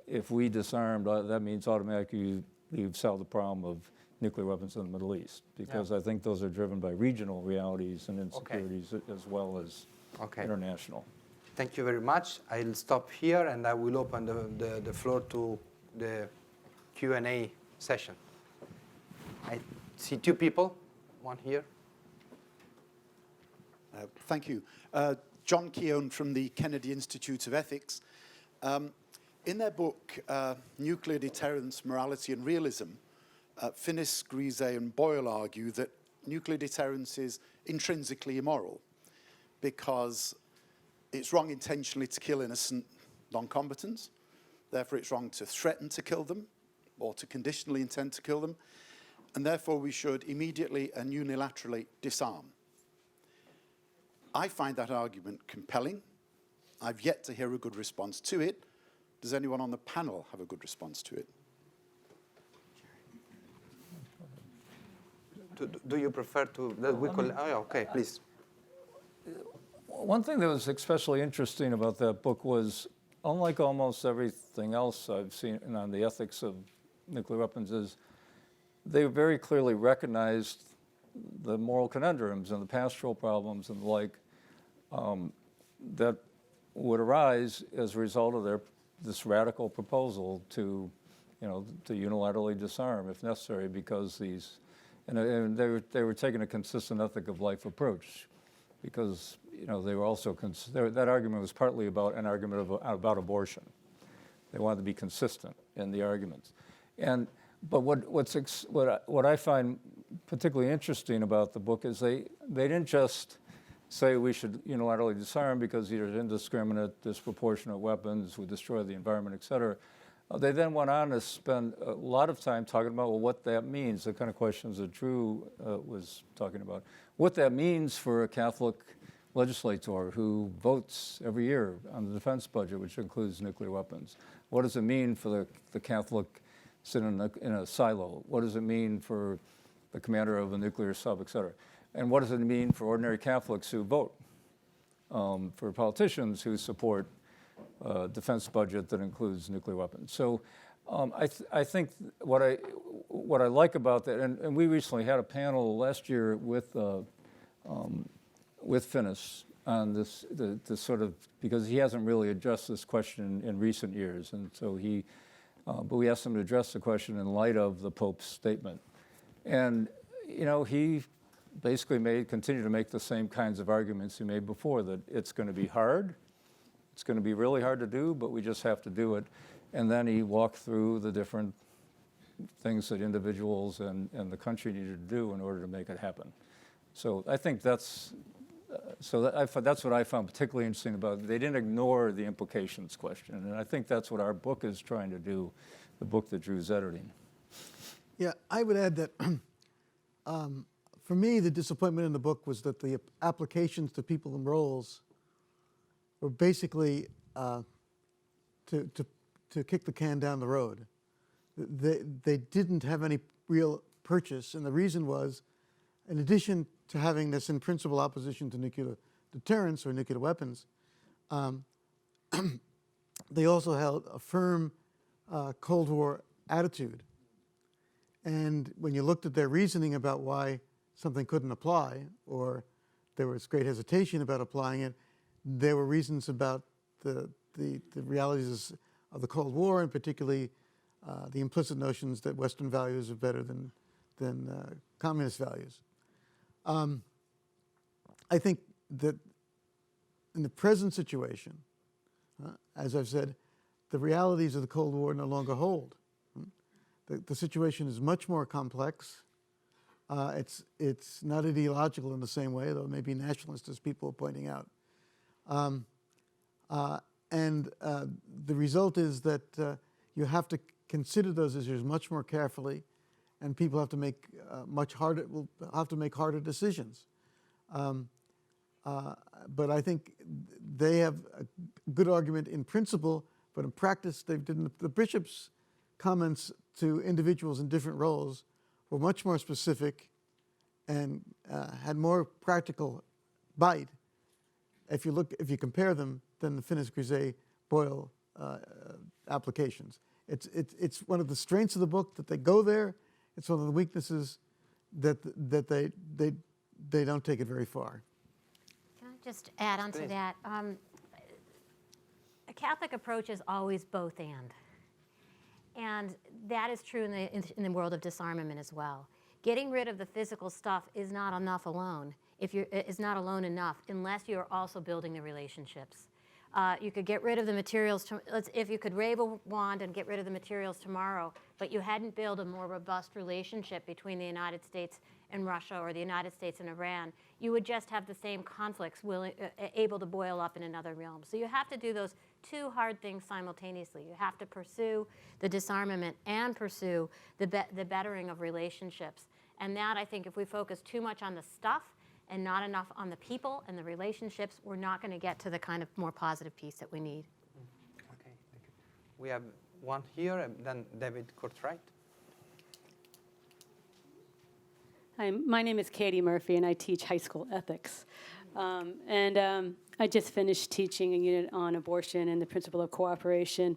if we disarmed, that means automatically you've solved the problem of nuclear weapons in the Middle East, because I think those are driven by regional realities and insecurities as well as international. Thank you very much. I'll stop here and I will open the floor to the Q&A session. I see two people, one here. Thank you. John Keown from the Kennedy Institute of Ethics. In their book, Nuclear Deterrence, Morality and Realism, Finnis, Grise and Boyle argue that nuclear deterrence is intrinsically immoral because it's wrong intentionally to kill innocent non-combatants. Therefore, it's wrong to threaten to kill them or to conditionally intend to kill them. And therefore, we should immediately and unilaterally disarm. I find that argument compelling. I've yet to hear a good response to it. Does anyone on the panel have a good response to it? Do you prefer to that we call? Oh, okay, please. One thing that was especially interesting about that book was, unlike almost everything else I've seen on the ethics of nuclear weapons, is they very clearly recognized the moral conundrums and the pastoral problems and the like that would arise as a result of this radical proposal to unilaterally disarm if necessary, because and they were taking a consistent ethic of life approach, because they were also that argument was partly about an argument about abortion. They wanted to be consistent in the arguments, but what I find particularly interesting about the book is they didn't just say we should unilaterally disarm because these are indiscriminate, disproportionate weapons, would destroy the environment, et cetera. They then went on to spend a lot of time talking about what that means, the kind of questions that Drew was talking about. What that means for a Catholic legislator who votes every year on the defense budget, which includes nuclear weapons. What does it mean for the Catholic sitting in a silo? What does it mean for the commander of a nuclear sub, et cetera? And what does it mean for ordinary Catholics who vote, for politicians who support a defense budget that includes nuclear weapons? So I think what I like about that, and we recently had a panel last year with Finnis on this sort of, because he hasn't really addressed this question in recent years, and so but we asked him to address the question in light of the Pope's statement, and he basically continued to make the same kinds of arguments he made before, that it's going to be hard, it's going to be really hard to do, but we just have to do it. And then he walked through the different things that individuals and the country needed to do in order to make it happen. So I think that's what I found particularly interesting about it. They didn't ignore the implications question, and I think that's what our book is trying to do, the book that Drew's editing. Yeah, I would add that for me, the disappointment in the book was that the applications to people and roles were basically to kick the can down the road. They didn't have any real purchase, and the reason was, in addition to having this in principle opposition to nuclear deterrence or nuclear weapons, they also held a firm Cold War attitude. And when you looked at their reasoning about why something couldn't apply, or there was great hesitation about applying it, there were reasons about the realities of the Cold War, and particularly the implicit notions that Western values are better than communist values. I think that in the present situation, as I've said, the realities of the Cold War no longer hold. The situation is much more complex. It's not ideological in the same way, though it may be nationalist, as people are pointing out. The result is that you have to consider those issues much more carefully, and people have to make will have to make harder decisions. But I think they have a good argument in principle, but in practice, they didn't. The bishop's comments to individuals in different roles were much more specific and had more practical bite. If you compare them, than the Finnis-Grisey-Boyle applications. It's one of the strengths of the book that they go there. It's one of the weaknesses that they don't take it very far. Can I just add on to that? A Catholic approach is always both and that is true in the world of disarmament as well. Getting rid of the physical stuff is not enough alone. Is not alone enough unless you're also building the relationships. You could get rid of the materials. If you could wave a wand and get rid of the materials tomorrow, but you hadn't built a more robust relationship between the United States and Russia, or the United States and Iran, you would just have the same conflicts able to boil up in another realm. So you have to do those two hard things simultaneously. You have to pursue the disarmament and pursue the bettering of relationships. And that, I think, if we focus too much on the stuff and not enough on the people and the relationships, we're not going to get to the kind of more positive piece that we need. Okay, thank you. We have one here, and then David Courtwright. Hi, my name is Katie Murphy, and I teach high school ethics. I just finished teaching a unit on abortion and the principle of cooperation.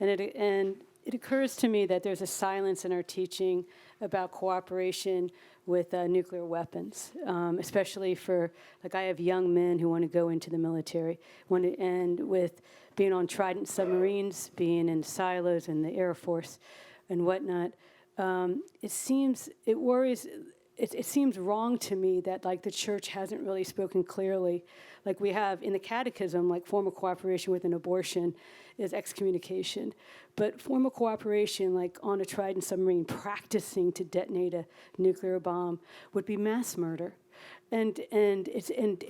And it occurs to me that there's a silence in our teaching about cooperation with nuclear weapons, especially for, like, I have young men who want to go into the military. And with being on Trident submarines, being in silos in the Air Force and whatnot, it seems wrong to me that, like, the church hasn't really spoken clearly. Like we have in the catechism, like, formal cooperation with an abortion is excommunication. But formal cooperation, like on a Trident submarine, practicing to detonate a nuclear bomb would be mass murder. And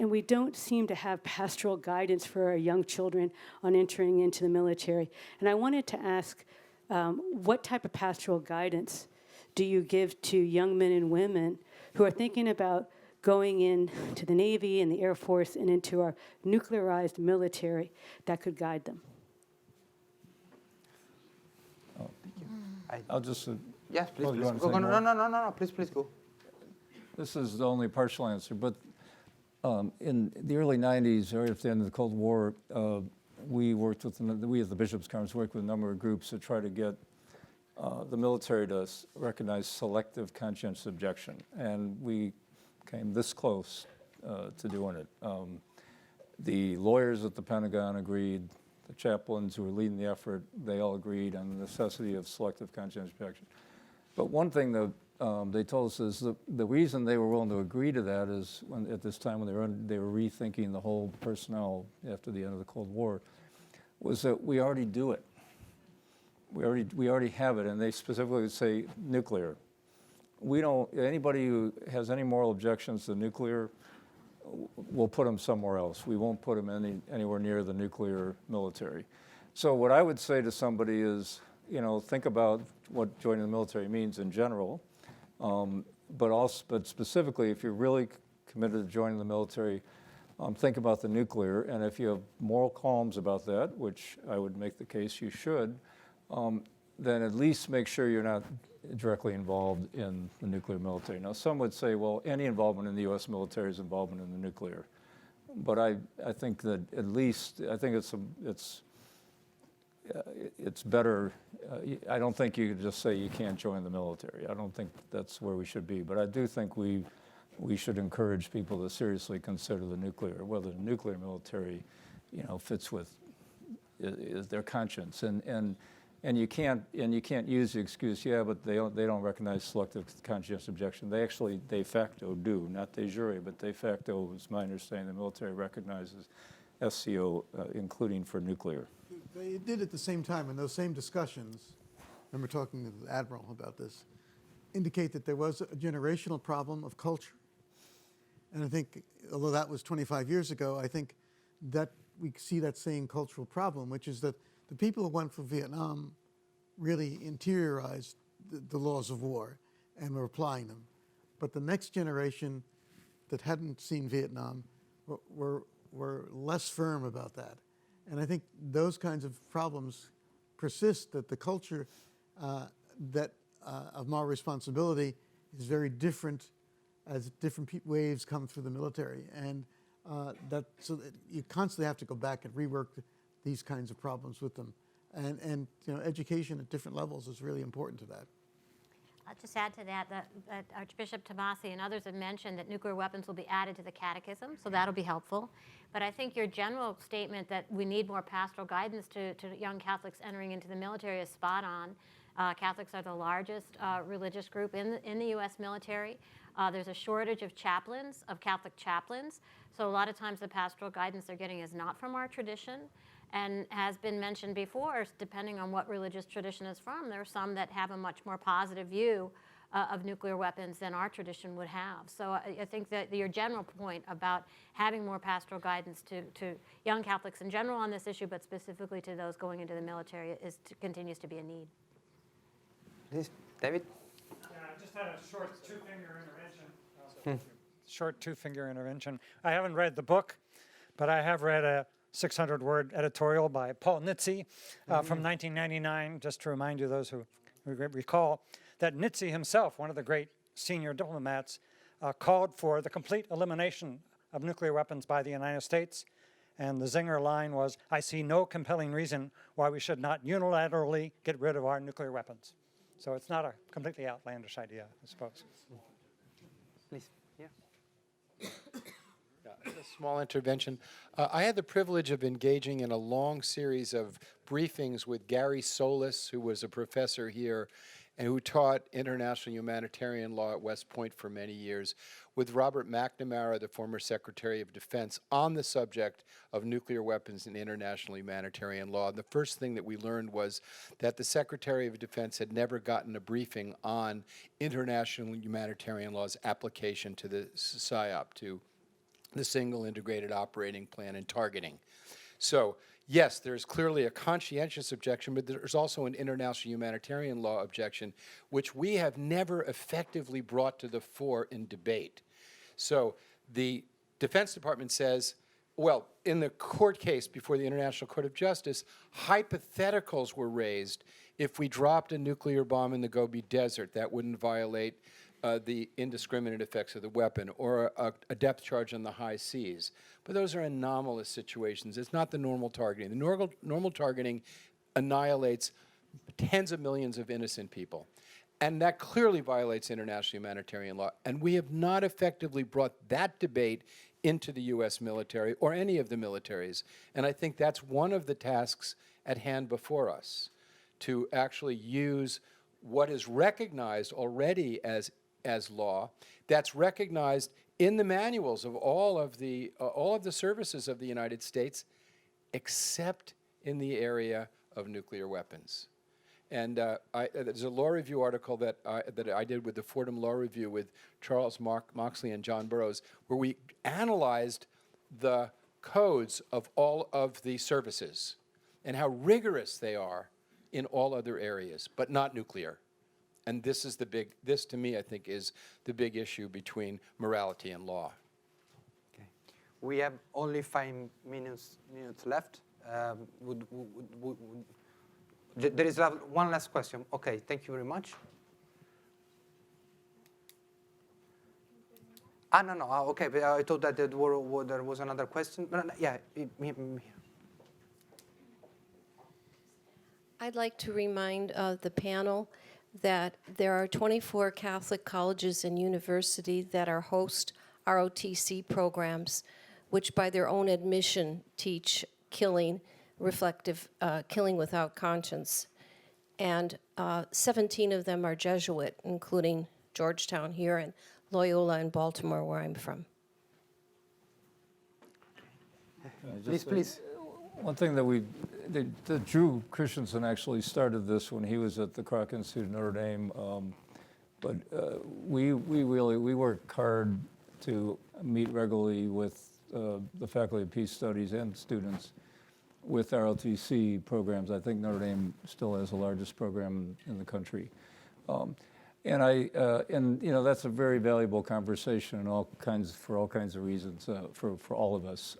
we don't seem to have pastoral guidance for our young children on entering into the military. And I wanted to ask, what type of pastoral guidance do you give to young men and women who are thinking about going into the Navy and the Air Force and into our nuclearized military that could guide them? I'll just... Yes, please. Oh, you Please. want to Go, say no, more? no. Please go. This is the only partial answer, but in the early 90s, right at the end of the Cold War, we as the Bishops' Conference worked with a number of groups to try to get the military to recognize selective conscientious objection, and we came this close to doing it. The lawyers at the Pentagon agreed, the chaplains who were leading the effort, they all agreed on the necessity of selective conscientious objection. But one thing that they told us is the reason they were willing to agree to that is at this time when they were rethinking the whole personnel after the end of the Cold War, was that we already do it. We already have it, and they specifically would say nuclear. Anybody who has any moral objections to nuclear, we'll put them somewhere else. We won't put them anywhere near the nuclear military. So what I would say to somebody is, think about what joining the military means in general. but specifically, if you're really committed to joining the military, think about the nuclear. And if you have moral qualms about that, which I would make the case you should, then at least make sure you're not directly involved in the nuclear military. Now, some would say, well, any involvement in the U.S. military is involvement in the nuclear. But I think that at least, I think it's better. I don't think you could just say you can't join the military. I don't think that's where we should be. But I do think we should encourage people to seriously consider the nuclear, whether the nuclear military, fits with is their conscience. And you can't use the excuse, yeah, but they don't recognize selective conscientious objection. They actually de facto do, not de jure, but de facto is my understanding. The military recognizes SCO, including for nuclear. They did at the same time in those same discussions. I remember talking to the Admiral about this. Indicate that there was a generational problem of culture, and I think, although that was 25 years ago, I think that we see that same cultural problem, which is that the people who went for Vietnam really interiorized the laws of war and were applying them. But the next generation that hadn't seen Vietnam were less firm about that. And I think those kinds of problems persist, that the culture of moral responsibility is very different as different waves come through the military. And so that you constantly have to go back and rework these kinds of problems with them. And education at different levels is really important to that. I'll just add to that Archbishop Tomasi and others have mentioned that nuclear weapons will be added to the catechism, so that'll be helpful. But I think your general statement that we need more pastoral guidance to young Catholics entering into the military is spot on. Catholics are the largest religious group in the U.S. military. There's a shortage of chaplains, of Catholic chaplains. So a lot of times the pastoral guidance they're getting is not from our tradition. And has been mentioned before, depending on what religious tradition is from, there are some that have a much more positive view of nuclear weapons than our tradition would have. So I think that your general point about having more pastoral guidance to young Catholics in general on this issue, but specifically to those going into the military, continues to be a need. Please, David? Yeah, I just had a short two-finger intervention. I haven't read the book, but I have read a 600-word editorial by Paul Nitze from 1999, just to remind you, those who recall, that Nitze himself, one of the great senior diplomats, called for the complete elimination of nuclear weapons by the United States. And the zinger line was, "I see no compelling reason why we should not unilaterally get rid of our nuclear weapons." So it's not a completely outlandish idea, I suppose. Please, yeah. A small intervention. I had the privilege of engaging in a long series of briefings with Gary Solis, who was a professor here and who taught international humanitarian law at West Point for many years, with Robert McNamara, the former Secretary of Defense, on the subject of nuclear weapons and international humanitarian law. And the first thing that we learned was that the Secretary of Defense had never gotten a briefing on international humanitarian law's application to the SIOP, to the Single Integrated Operating Plan and Targeting. So, yes, there's clearly a conscientious objection, but there's also an international humanitarian law objection, which we have never effectively brought to the fore in debate. So the Defense Department says, well, in the court case before the International Court of Justice, hypotheticals were raised. If we dropped a nuclear bomb in the Gobi Desert, that wouldn't violate the indiscriminate effects of the weapon, or a depth charge on the high seas. But those are anomalous situations. It's not the normal targeting. The normal targeting annihilates tens of millions of innocent people. And that clearly violates international humanitarian law. And we have not effectively brought that debate into the U.S. military or any of the militaries. And I think that's one of the tasks at hand before us, to actually use what is recognized already as law, that's recognized in the manuals of all of the services of the United States, except in the area of nuclear weapons. And there's a law review article that I did with the Fordham Law Review with Charles Moxley and John Burroughs, where we analyzed the codes of all of the services and how rigorous they are in all other areas, but not nuclear. And this is this to me, I think, is the big issue between morality and law. Okay. We have only 5 minutes left. There is one last question. Okay, thank you very much. No, okay, but I thought that there was another question. No, yeah. I'd like to remind the panel that there are 24 Catholic colleges and universities that are host ROTC programs, which by their own admission teach killing, reflective killing without conscience. And 17 of them are Jesuit, including Georgetown here and Loyola in Baltimore, where I'm from. Please. One thing that Drew Christensen actually started this when he was at the Kroc Institute in Notre Dame, but we work hard to meet regularly with the Faculty of Peace Studies and students with ROTC programs. I think Notre Dame still has the largest program in the country. And you know, that's a very valuable conversation for all kinds of reasons for all of us.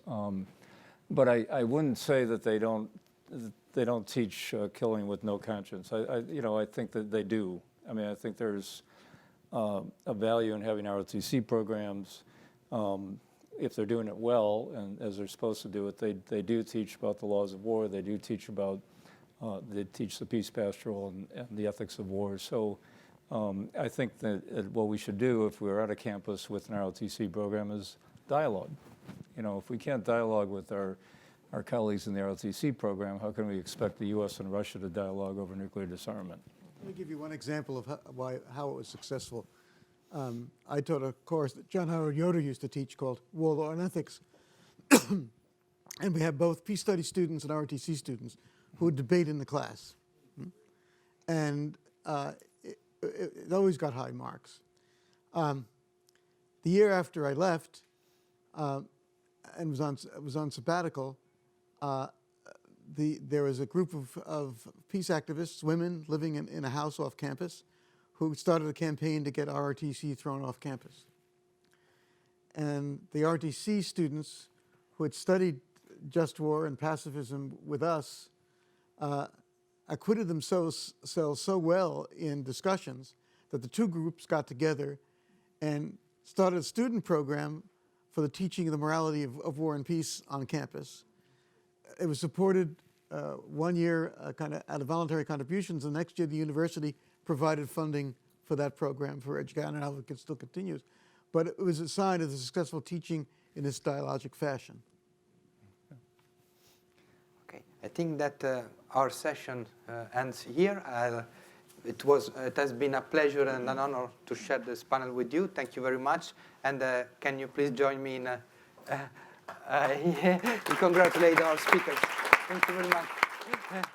But I wouldn't say that they don't teach killing with no conscience. I think that they do. I mean, I think there's a value in having ROTC programs. If they're doing it well and as they're supposed to do it, they do teach about the laws of war. They do teach about they teach the peace pastoral and the ethics of war. So I think that what we should do if we're at a campus with an ROTC program is dialogue. You know, if we can't dialogue with our colleagues in the ROTC program, how can we expect the U.S. and Russia to dialogue over nuclear disarmament? Let me give you one example of how it was successful. I taught a course that John Howard Yoder used to teach called War, Law, and Ethics. And we had both peace studies students and ROTC students who would debate in the class. And it always got high marks. The year after I left and was on sabbatical, there was a group of peace activists, women living in a house off campus, who started a campaign to get ROTC thrown off campus. And the ROTC students who had studied just war and pacifism with us acquitted themselves so well in discussions that the two groups got together and started a student program for the teaching of the morality of war and peace on campus. It was supported 1 year kind of out of voluntary contributions. The next year, the university provided funding for that program for education. I don't know if it still continues, but it was a sign of the successful teaching in this dialogic fashion. Okay, I think that our session ends here. It has been a pleasure and an honor to share this panel with you. Thank you very much. And can you please join me in congratulate our speakers. Thank you very much.